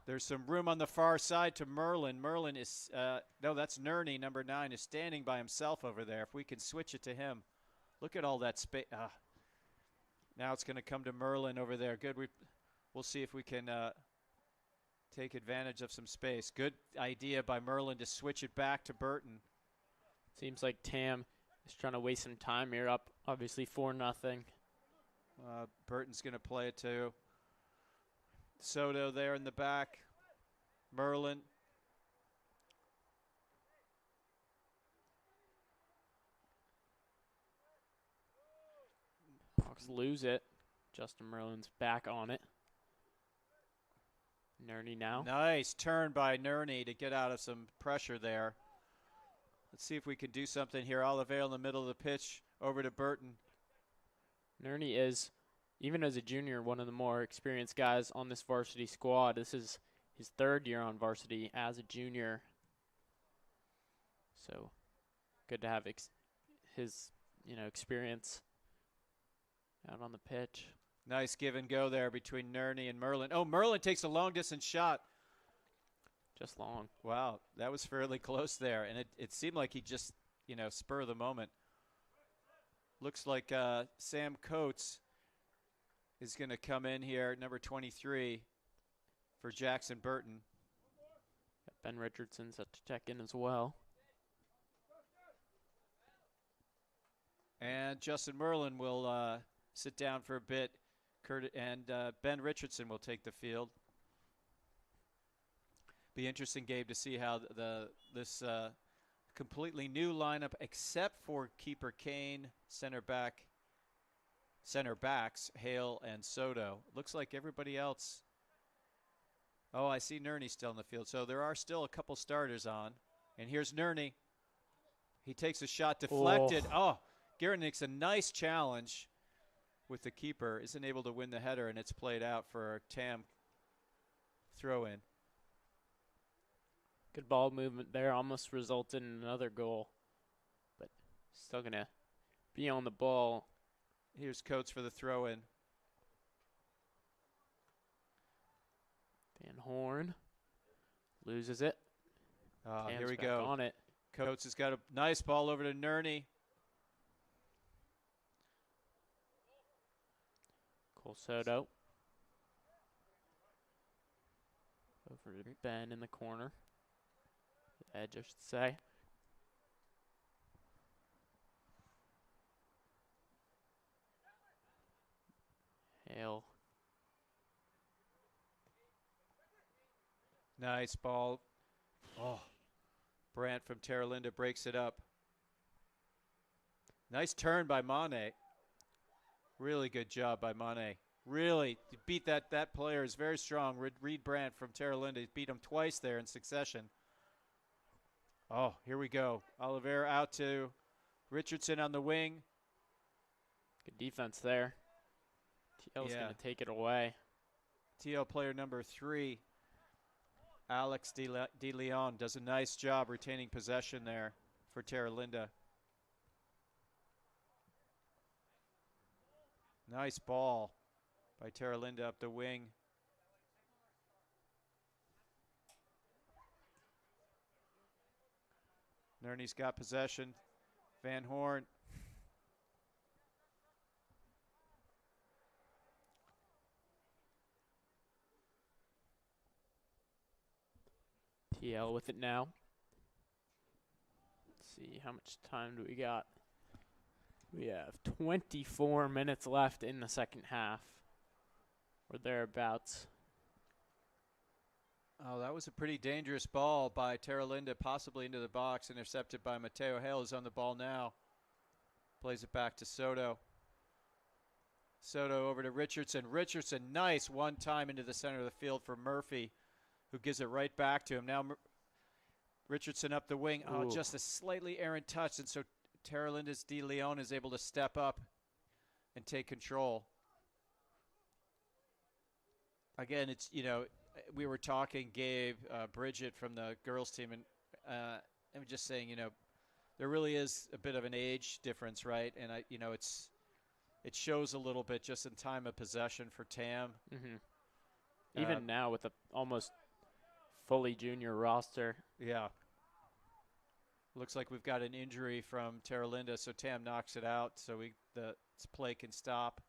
There's some room on the far side to Merlin. Merlin is, no, that's Nerney, number 9, is standing by himself over there. If we can switch it to him. Look at all that space. Now it's going to come to Merlin over there. Good. We'll see if we can take advantage of some space. Good idea by Merlin to switch it back to Burton. Seems like Tam is trying to waste some time here, up obviously 4-0. Burton's going to play it to Soto there in the back. Merlin. Hawks lose it. Justin Merlin's back on it. Nerney now. Nice turn by Nerney to get out of some pressure there. Let's see if we can do something here. Oliveira in the middle of the pitch, over to Burton. Nerney is, even as a junior, one of the more experienced guys on this varsity squad. This is his 3rd year on varsity as a junior. So good to have his experience out on the pitch. Nice give and go there between Nerney and Merlin. Oh, Merlin takes a long distance shot. Just long. Wow, that was fairly close there. And it seemed like he just, spur of the moment. Looks like Sam Coates is going to come in here, number 23, for Jackson Burton. Ben Richardson's set to check in as well. And Justin Merlin will sit down for a bit. And Ben Richardson will take the field. Be interesting, Gabe, to see how this completely new lineup, except for keeper Kane, center backs Hale and Soto. Looks like everybody else. Oh, I see Nerney still in the field. So there are still a couple starters on. And here's Nerney. He takes a shot deflected. Oh, Guerin makes a nice challenge with the keeper, isn't able to win the header, and it's played out for a Tam throw in. Good ball movement there, almost resulted in another goal, but still going to be on the ball. Here's Coates for the throw in. Van Horn loses it. Here we back go. On it. Coates has got a nice ball over to Nerney. Cole Soto. Over to Ben in the corner. The edge, I should say. Hale. Nice ball. Oh, Brandt from Terra Linda breaks it up. Nice turn by Mane. Really good job by Mane. Really beat that. That player is very strong. Reed Brandt from Terra Linda beat him twice there in succession. Oh, here we go. Oliveira out to Richardson on the wing. Good defense there. TL's going to take it away. TL player number 3, Alex De Leon, does a nice job retaining possession there for Terra Linda. Nice ball by Terra Linda up the wing. Nerney's got possession. Van Horn. TL with it now. Let's see, how much time do we got? We have 24 minutes left in the second half, or thereabouts. Oh, that was a pretty dangerous ball by Terra Linda, possibly into the box, intercepted by Mateo Hale, who's on the ball now. Plays it back to Soto. Soto over to Richardson. Richardson, nice one time into the center of the field for Murphy, who gives it right back to him. Now Richardson up the wing. Oh, just a slightly errant touch, and so Terra Linda's De Leon is able to step up and take control. Again, it's, you know, we were talking, Gabe, Bridget from the girls team, and I'm just saying, you know, there really is a bit of an age difference, right? And it shows a little bit just in time of possession for Tam. Mm-hmm. Even now with a almost fully junior roster. Yeah. Looks like we've got an injury from Terra Linda, so Tam knocks it out, so the play can stop.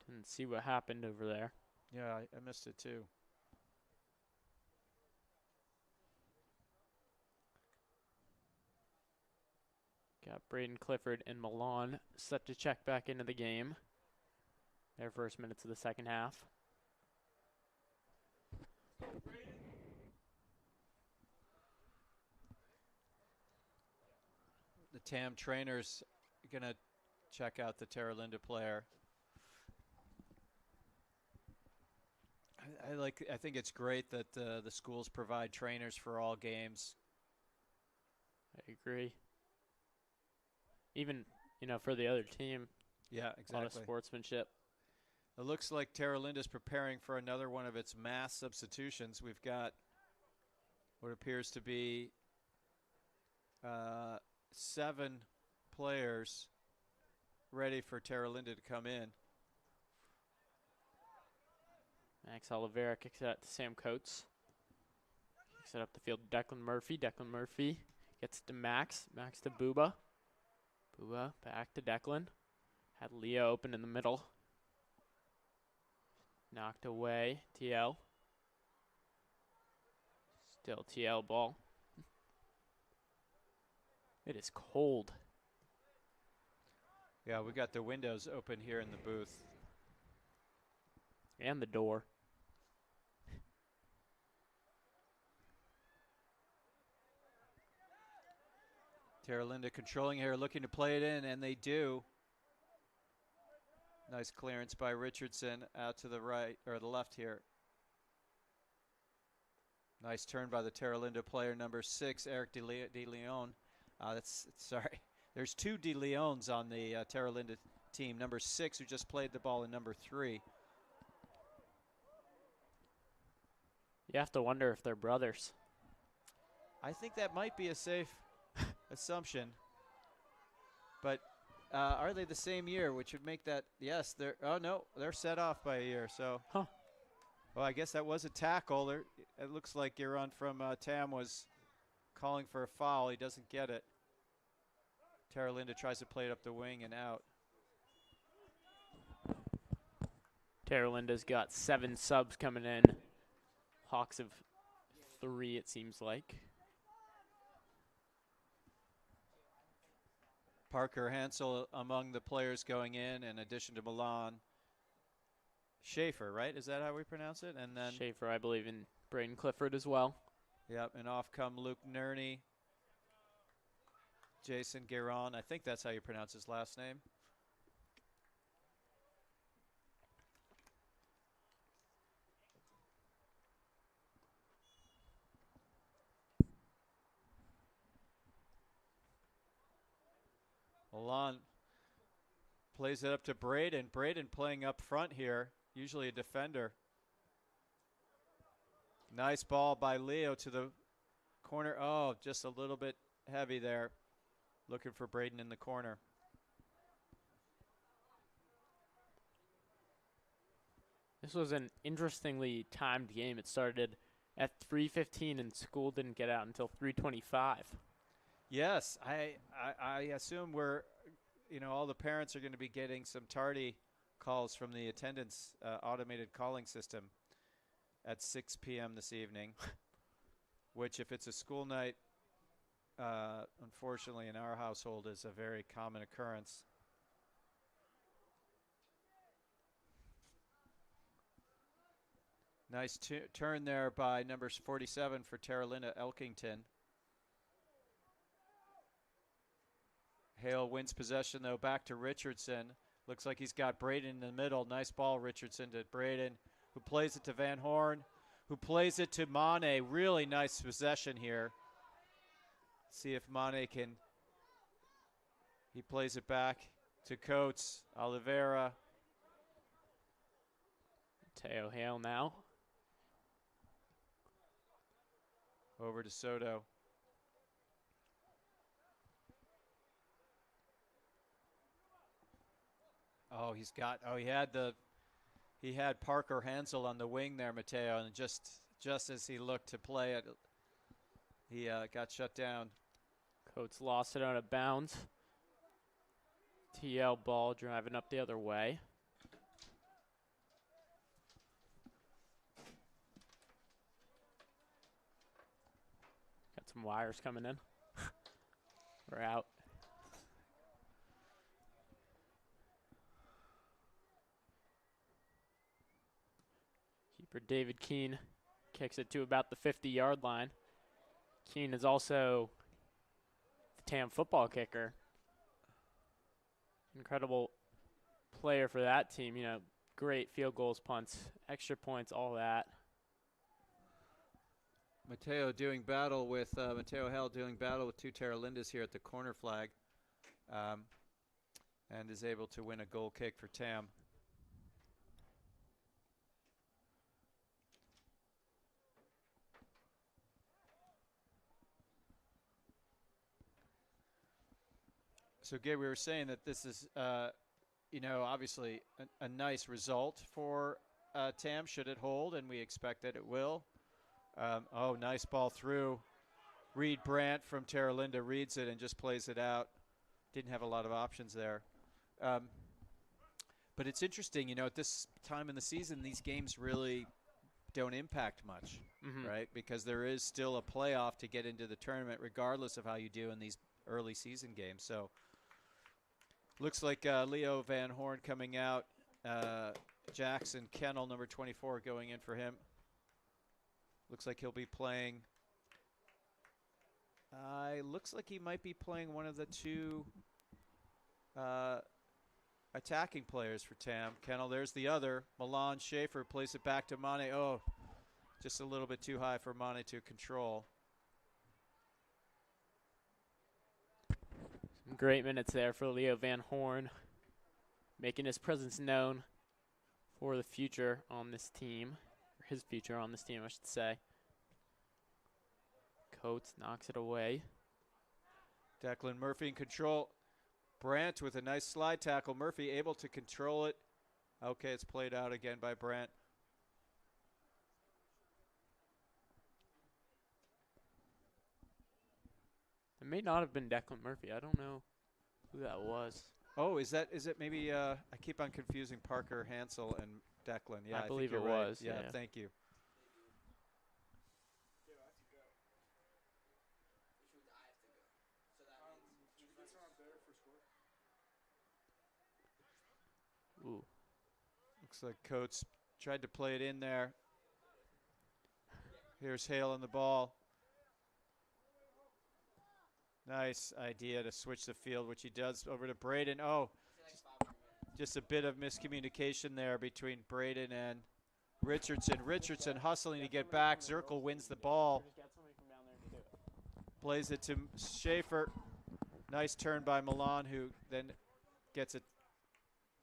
Didn't see what happened over there. Yeah, I missed it too. Got Braden Clifford and Milan set to check back into the game. Their first minutes of the second half. The Tam trainer's going to check out the Terra Linda player. I think it's great that the schools provide trainers for all games. I agree. Even, you know, for the other team. Yeah, exactly. A lot of sportsmanship. It looks like Terra Linda's preparing for another one of its mass substitutions. We've got what appears to be 7 players ready for Terra Linda to come in. Max Oliveira kicks it out to Sam Coates. Kicks it up the field to Declan Murphy. Declan Murphy gets to Max. Max to Booba. Booba back to Declan. Had Leo open in the middle. Knocked away. TL. Still TL ball. It is cold. Yeah, we got the windows open here in the booth. And the door. Terra Linda controlling here, looking to play it in, and they do. Nice clearance by Richardson out to the right, or the left here. Nice turn by the Terra Linda player, number 6, Eric De Leon. Sorry. There's 2 De Leons on the Terra Linda team. Number 6, who just played the ball, and number 3. You have to wonder if they're brothers. I think that might be a safe assumption. But are they the same year, which would make that, yes, they're set off by a year. So, well, I guess that was a tackle. It looks like Giron from Tam was calling for a foul. He doesn't get it. Terra Linda tries to play it up the wing and out. Terra Linda's got 7 subs coming in. Hawks of 3, it seems like. Parker Hansel among the players going in addition to Milan. Schaefer, right? Is that how we pronounce it? And then Schaefer, I believe, and Braden Clifford as well. Yep, and off come Luke Nerney, Jason Gueron. I think that's how you pronounce his last name. Milan plays it up to Braden. Braden playing up front here, usually a defender. Nice ball by Leo to the corner. Oh, just a little bit heavy there. Looking for Braden in the corner. This was an interestingly timed game. It started at 3:15 and school didn't get out until 3:25. Yes, I assume we're, all the parents are going to be getting some tardy calls from the attendance automated calling system at 6 p.m. this evening, which if it's a school night, unfortunately in our household is a very common occurrence. Nice turn there by number 47 for Terra Elkington. Hale wins possession, though, back to Richardson. Looks like he's got Braden in the middle. Nice ball, Richardson to Braden, who plays it to Van Horn, who plays it to Mane. Really nice possession here. See if Mane can. He plays it back to Coates, Oliveira. Mateo Hale now. Over to Soto. Oh, he had Parker Hansel on the wing there, Mateo, and just as he looked to play it, he got shut down. Coates lost it out of bounds. TL ball driving up the other way. Got some wires coming in. We're out. Keeper David Keene kicks it to about the 50-yard line. Keene is also the TAM football kicker. Incredible player for that team. Great field goals, punts, extra points, all that. Mateo Hale doing battle with two Terra Lindas here at the corner flag, and is able to win a goal kick for TAM. So, Gabe, we were saying that this is, obviously a nice result for TAM should it hold, and we expect that it will. Nice ball through. Reed Brandt from Terra Linda reads it and just plays it out. Didn't have a lot of options there. But it's interesting, at this time in the season, these games really don't impact much, right? Because there is still a playoff to get into the tournament regardless of how you do in these early season games. So looks like Leo Van Horn coming out. Jackson Kennel, number 24, going in for him. Looks like he'll be playing. Looks like he might be playing one of the two attacking players for TAM. Kennel, there's the other. Milan Schaefer plays it back to Mane. Oh, just a little bit too high for Mane to control. Some great minutes there for Leo Van Horn, making his presence known for the future on this team. His future on this team, I should say. Coates knocks it away. Declan Murphy in control. Brandt with a nice slide tackle. Murphy able to control it. Okay, it's played out again by Brandt. It may not have been Declan Murphy. I don't know who that was. Oh, is it maybe, I keep on confusing Parker Hansel and Declan. Yeah, I believe think it you're right. was. Yeah, thank you. Looks like Coates tried to play it in there. Here's Hale on the ball. Nice idea to switch the field, which he does over to Braden. Oh, just a bit of miscommunication there between Braden and Richardson. Richardson hustling to get back. Zirkle wins the ball. Plays it to Schaefer. Nice turn by Milan, who then gets it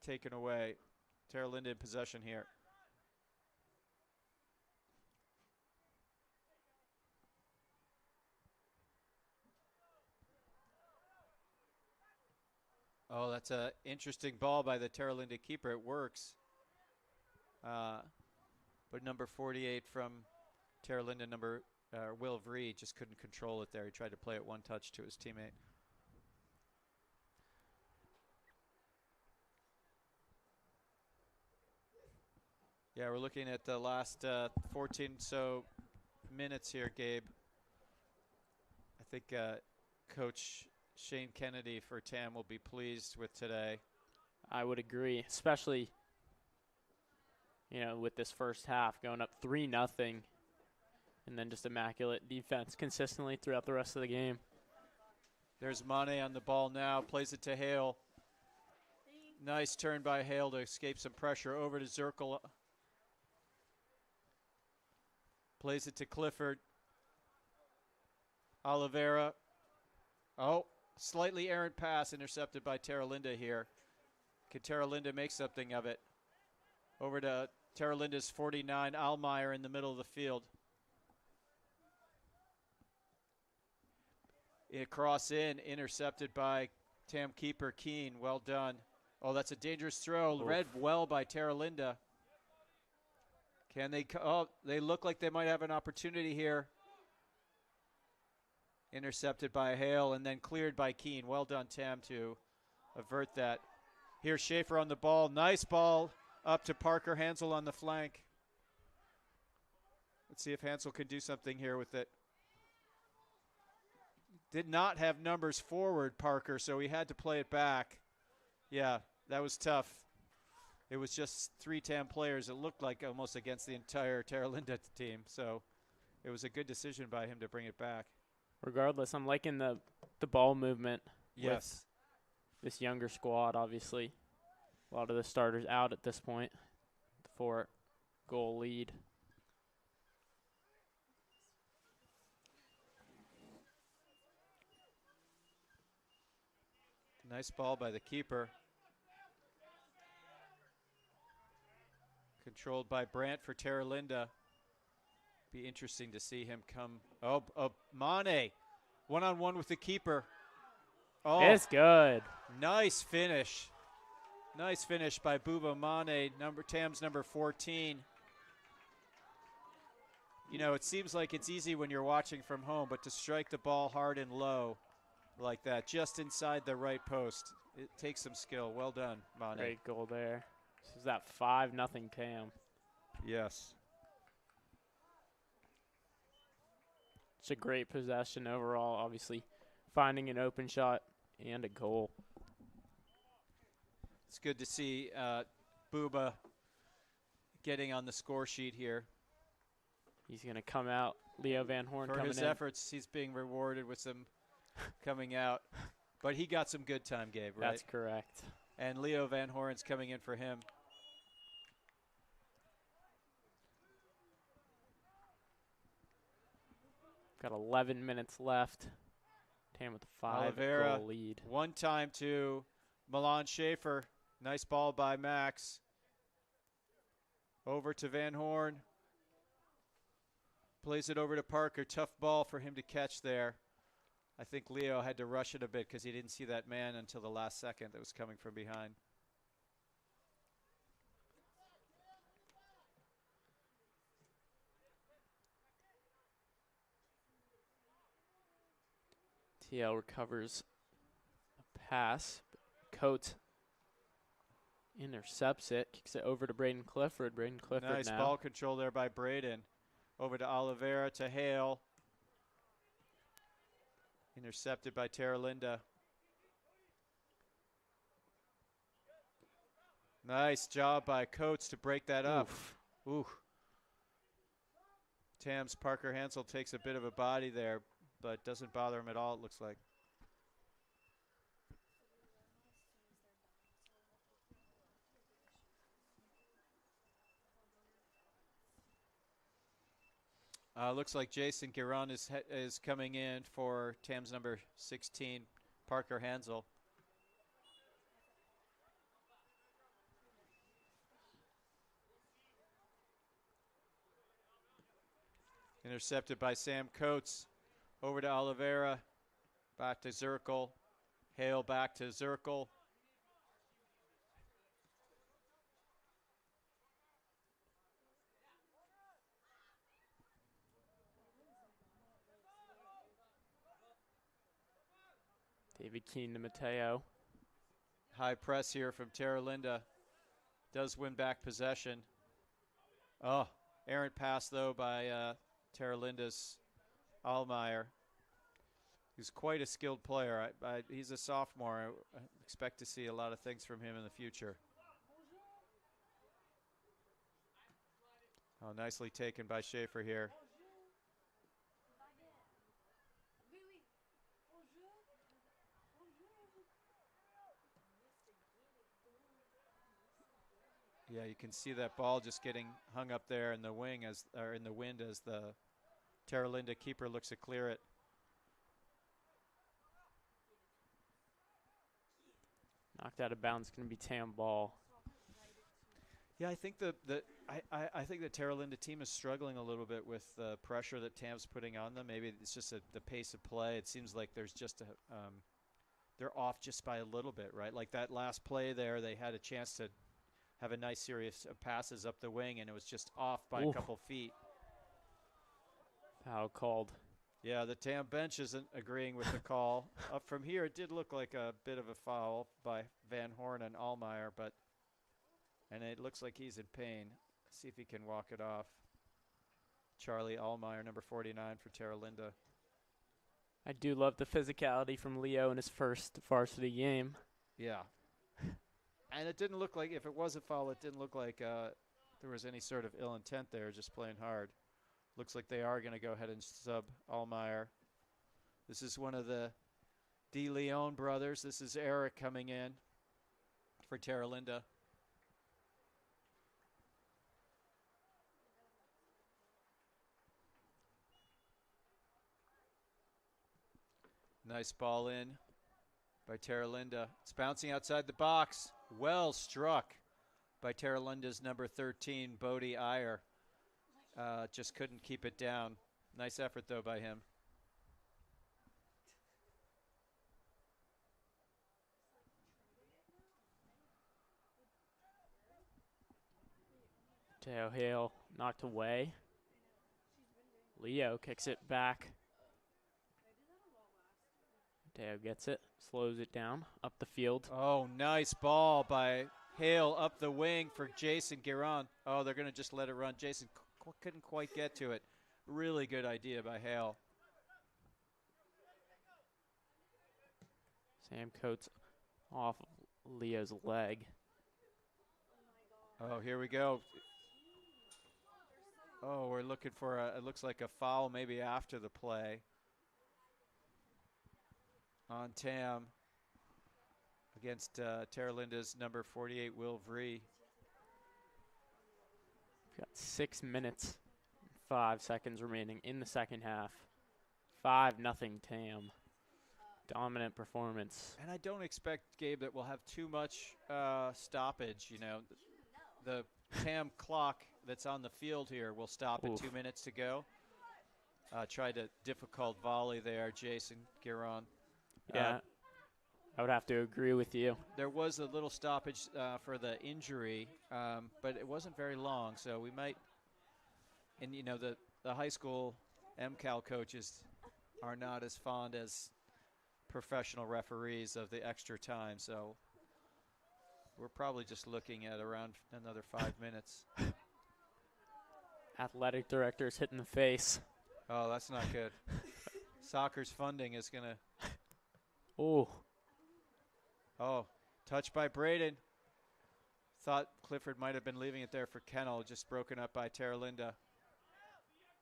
taken away. Terra Linda in possession here. Oh, that's an interesting ball by the Terra Linda keeper. It works. But number 48 from Terra Linda, Will Vree, just couldn't control it there. He tried to play it one touch to his teammate. Yeah, we're looking at the last 14 so minutes here, Gabe. I think Coach Shane Kennedy for TAM will be pleased with today. I would agree, especially, with this first half going up 3-0 and then just immaculate defense consistently throughout the rest of the game. There's Mane on the ball now, plays it to Hale. Nice turn by Hale to escape some pressure. Over to Zirkle. Plays it to Clifford. Oliveira. Oh, slightly errant pass intercepted by Terra Linda here. Can Terra Linda make something of it? Over to Terra Linda's 49, Almeyer in the middle of the field. Cross in, intercepted by TAM keeper Keene. Well done. Oh, that's a dangerous throw. Oof. Read well by Terra Linda. Can they? Oh, they look like they might have an opportunity here. Intercepted by Hale and then cleared by Keene. Well done, TAM, to avert that. Here's Schaefer on the ball. Nice ball up to Parker Hansel on the flank. Let's see if Hansel can do something here with it. Did not have numbers forward, Parker, so he had to play it back. Yeah, that was tough. It was just 3 TAM players. It looked like almost against the entire Terra Linda team, so it was a good decision by him to bring it back. Regardless, I'm liking the ball movement. Yes. With this younger squad, obviously. A lot of the starters out at this point. The 4-goal lead. Nice ball by the keeper. Controlled by Brandt for Terra Linda. Be interesting to see him come. Oh, Mane. One-on-one with the keeper. Oh, It's good. nice finish. Nice finish by Buba Mane, TAM's number 14. It seems like it's easy when you're watching from home, but to strike the ball hard and low like that, just inside the right post, it takes some skill. Well done, Mane. Great goal there. This is that 5-0 TAM. Yes. It's a great possession overall, obviously. Finding an open shot and a goal. It's good to see Buba getting on the score sheet here. He's going to come out. Leo Van Horn For coming his in. efforts, he's being rewarded with some coming out. But he got some good time, Gabe, right? That's correct. And Leo Van Horn's coming in for him. Got 11 minutes left. TAM with a 5-goal lead. One time to Milan Schaefer. Nice ball by Max. Over to Van Horn. Plays it over to Parker. Tough ball for him to catch there. I think Leo had to rush it a bit because he didn't see that man until the last second that was coming from behind. TL recovers a pass. Coates intercepts it, kicks it over to Braden Clifford. Braden Clifford Nice now. ball control there by Braden. Over to Oliveira to Hale. Intercepted by Terra Linda. Nice job by Coates to break that up. Ooh. Tam's Parker Hansel takes a bit of a body there, but doesn't bother him at all, it looks like. Looks like Jason Giron is coming in for Tam's number 16, Parker Hansel. Intercepted by Sam Coates. Over to Oliveira. Back to Zirkle. Hale back to Zirkle. David Keene to Mateo. High press here from Terra Linda. Does win back possession. Oh, errant pass though by Terra Linda's Allmeyer. He's quite a skilled player. He's a sophomore. I expect to see a lot of things from him in the future. Oh, nicely taken by Schaefer here. Yeah, you can see that ball just getting hung up there in the wing or in the wind as the Terra Linda keeper looks to clear it. Knocked out of bounds, going to be Tam ball. Yeah, I think I think the Terra Linda team is struggling a little bit with the pressure that Tam's putting on them. Maybe it's just the pace of play. It seems like there's just they're off just by a little bit, right? Like that last play there, they had a chance to have a nice series of passes up the wing, and it was just off by a couple feet. Foul called. Yeah, the Tam bench isn't agreeing with the call. Up from here, it did look like a bit of a foul by Van Horn and Allmeyer, and it looks like he's in pain. See if he can walk it off. Charlie Allmeyer, number 49 for Terra Linda. I do love the physicality from Leo in his first varsity game. Yeah. And it didn't look like, if it was a foul, it didn't look like there was any sort of ill intent there, just playing hard. Looks like they are going to go ahead and sub Allmeyer. This is one of the De Leon brothers. This is Eric coming in for Terra Linda. Nice ball in by Terra Linda. It's bouncing outside the box. Well struck by Terra Linda's number 13, Bodie Iyer. Just couldn't keep it down. Nice effort, though, by him. Teo Hale knocked away. Leo kicks it back. Teo gets it, slows it down, up the field. Oh, nice ball by Hale up the wing for Jason Giron. Oh, they're going to just let it run. Jason couldn't quite get to it. Really good idea by Hale. Sam Coates off Leo's leg. Oh, here we go. Oh, we're looking for it looks like a foul maybe after the play on Tam against Terra Linda's number 48, Will Vree. We've got 6 minutes, 5 seconds remaining in the second half. 5-0 Tam. Dominant performance. And I don't expect, Gabe, that we'll have too much stoppage. You know, the Tam clock that's on the field here will stop at 2 minutes to go. Tried a difficult volley there, Jason Giron. Yeah, I would have to agree with you. There was a little stoppage for the injury, but it wasn't very long, so we might. And you know, the high school MCAL coaches are not as fond as professional referees of the extra time, so we're probably just looking at around another 5 minutes. Athletic director's hit in the face. Oh, that's not good. Soccer's funding is going to. Oh, touch by Braden. Thought Clifford might have been leaving it there for Kennel, just broken up by Terra Linda.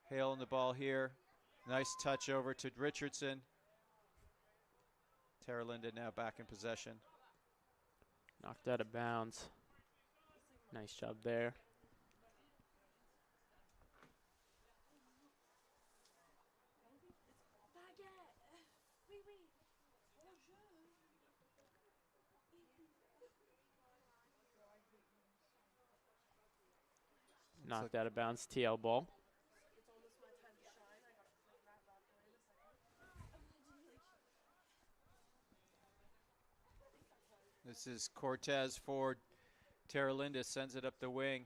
Hale on the ball here. Nice touch over to Richardson. Terra Linda now back in possession. Knocked out of bounds. Nice job there. Knocked out of bounds, TL ball. This is Cortez for Terra Linda, sends it up the wing.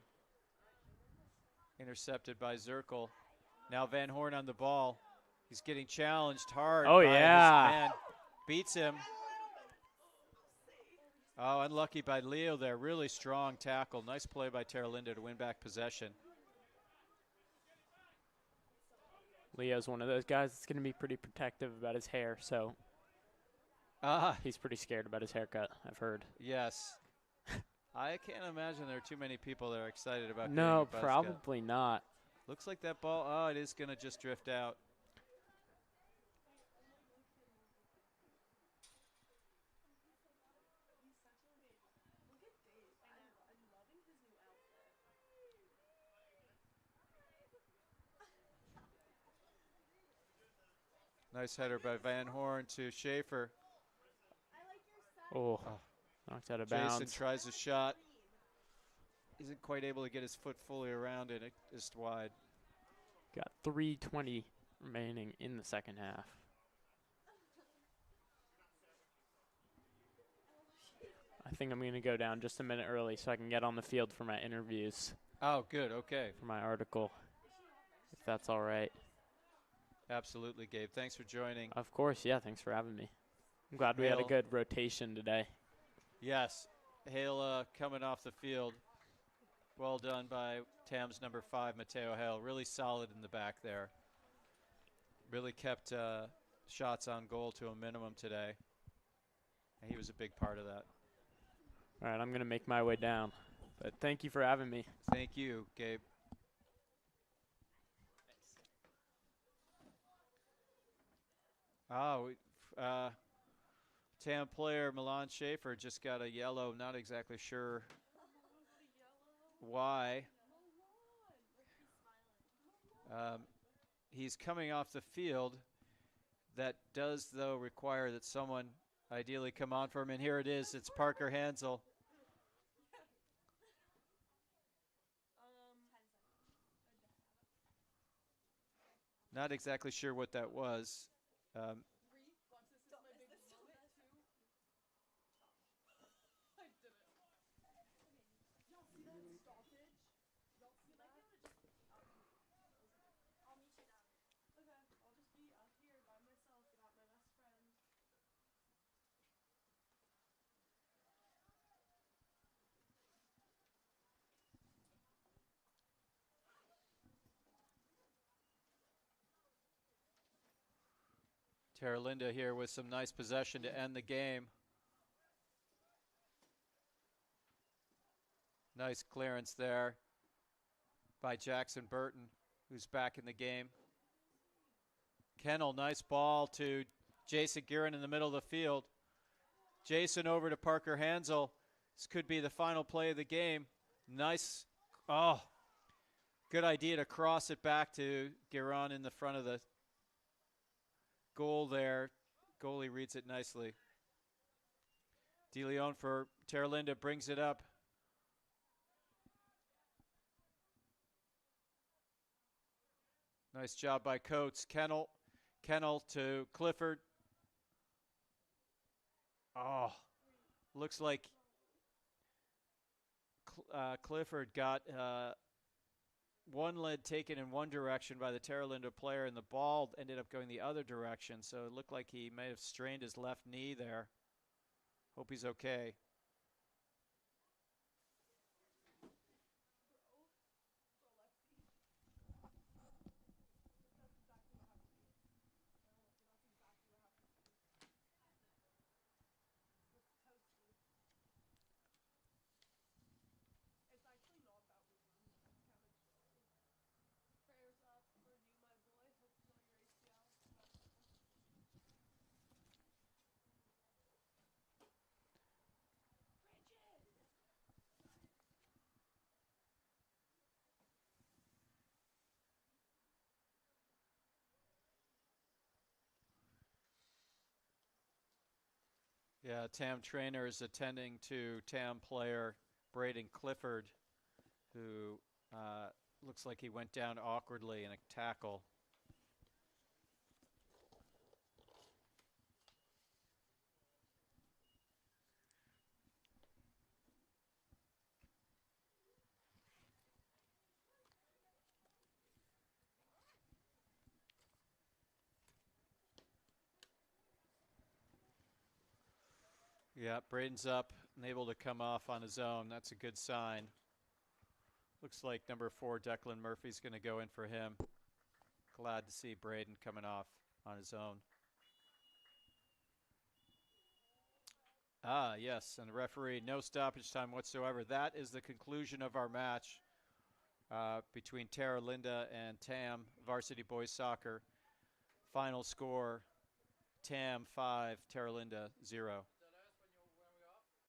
Intercepted by Zirkel. Now Van Horn on the ball. He's getting challenged hard by his man. Beats him. Oh, unlucky by Leo there. Really strong tackle. Nice play by Terra Linda to win back possession. Leo's one of those guys that's going to be pretty protective about his hair, so he's pretty scared about his haircut, I've heard. Yes. I can't imagine there are too many people that are excited about getting No, a buzz probably cut. not. Looks like that ball, it is going to just drift out. Nice header by Van Horn to Schaefer. Oh, knocked out of bounds. Jason tries a shot. Isn't quite able to get his foot fully around it. Just wide. Got 3:20 remaining in the second half. I think I'm going to go down just a minute early so I can get on the field for my interviews. Oh, good. Okay. For my article, if that's all right. Absolutely, Gabe. Thanks for joining. Of course, yeah. Thanks for having me. I'm glad we had a good rotation today. Yes. Hale coming off the field. Well done by Tam's number 5, Mateo Hale. Really solid in the back there. Really kept shots on goal to a minimum today. And he was a big part of that. All right, I'm going to make my way down. But thank you for having me. Thank you, Gabe. Tam player Milan Schaefer just got a yellow. Not exactly sure why. He's coming off the field. That does, though, require that someone ideally come on for him. And here it is. It's Parker Hansel. Not exactly sure what that was. Terra Linda here with some nice possession to end the game. Nice clearance there by Jackson Burton, who's back in the game. Kennel, nice ball to Jason Guerin in the middle of the field. Jason over to Parker Hansel. This could be the final play of the game. Nice, good idea to cross it back to Guerin in the front of the goal there. Goalie reads it nicely. De Leon for Terra Linda brings it up. Nice job by Coates. Kennel to Clifford. Looks like Clifford got one lead taken in one direction by the Terra Linda player, and the ball ended up going the other direction. So it looked like he may have strained his left knee there. Hope he's okay. Yeah, TAM trainer is attending to TAM player Braden Clifford, who looks like he went down awkwardly in a tackle. Yeah, Braden's up and able to come off on his own. That's a good sign. Looks like number 4, Declan Murphy's going to go in for him. Glad to see Braden coming off on his own. Ah, yes, and the referee, no stoppage time whatsoever. That is the conclusion of our match between Terra Linda and TAM Varsity Boys Soccer. Final score, TAM 5, Terra Linda 0.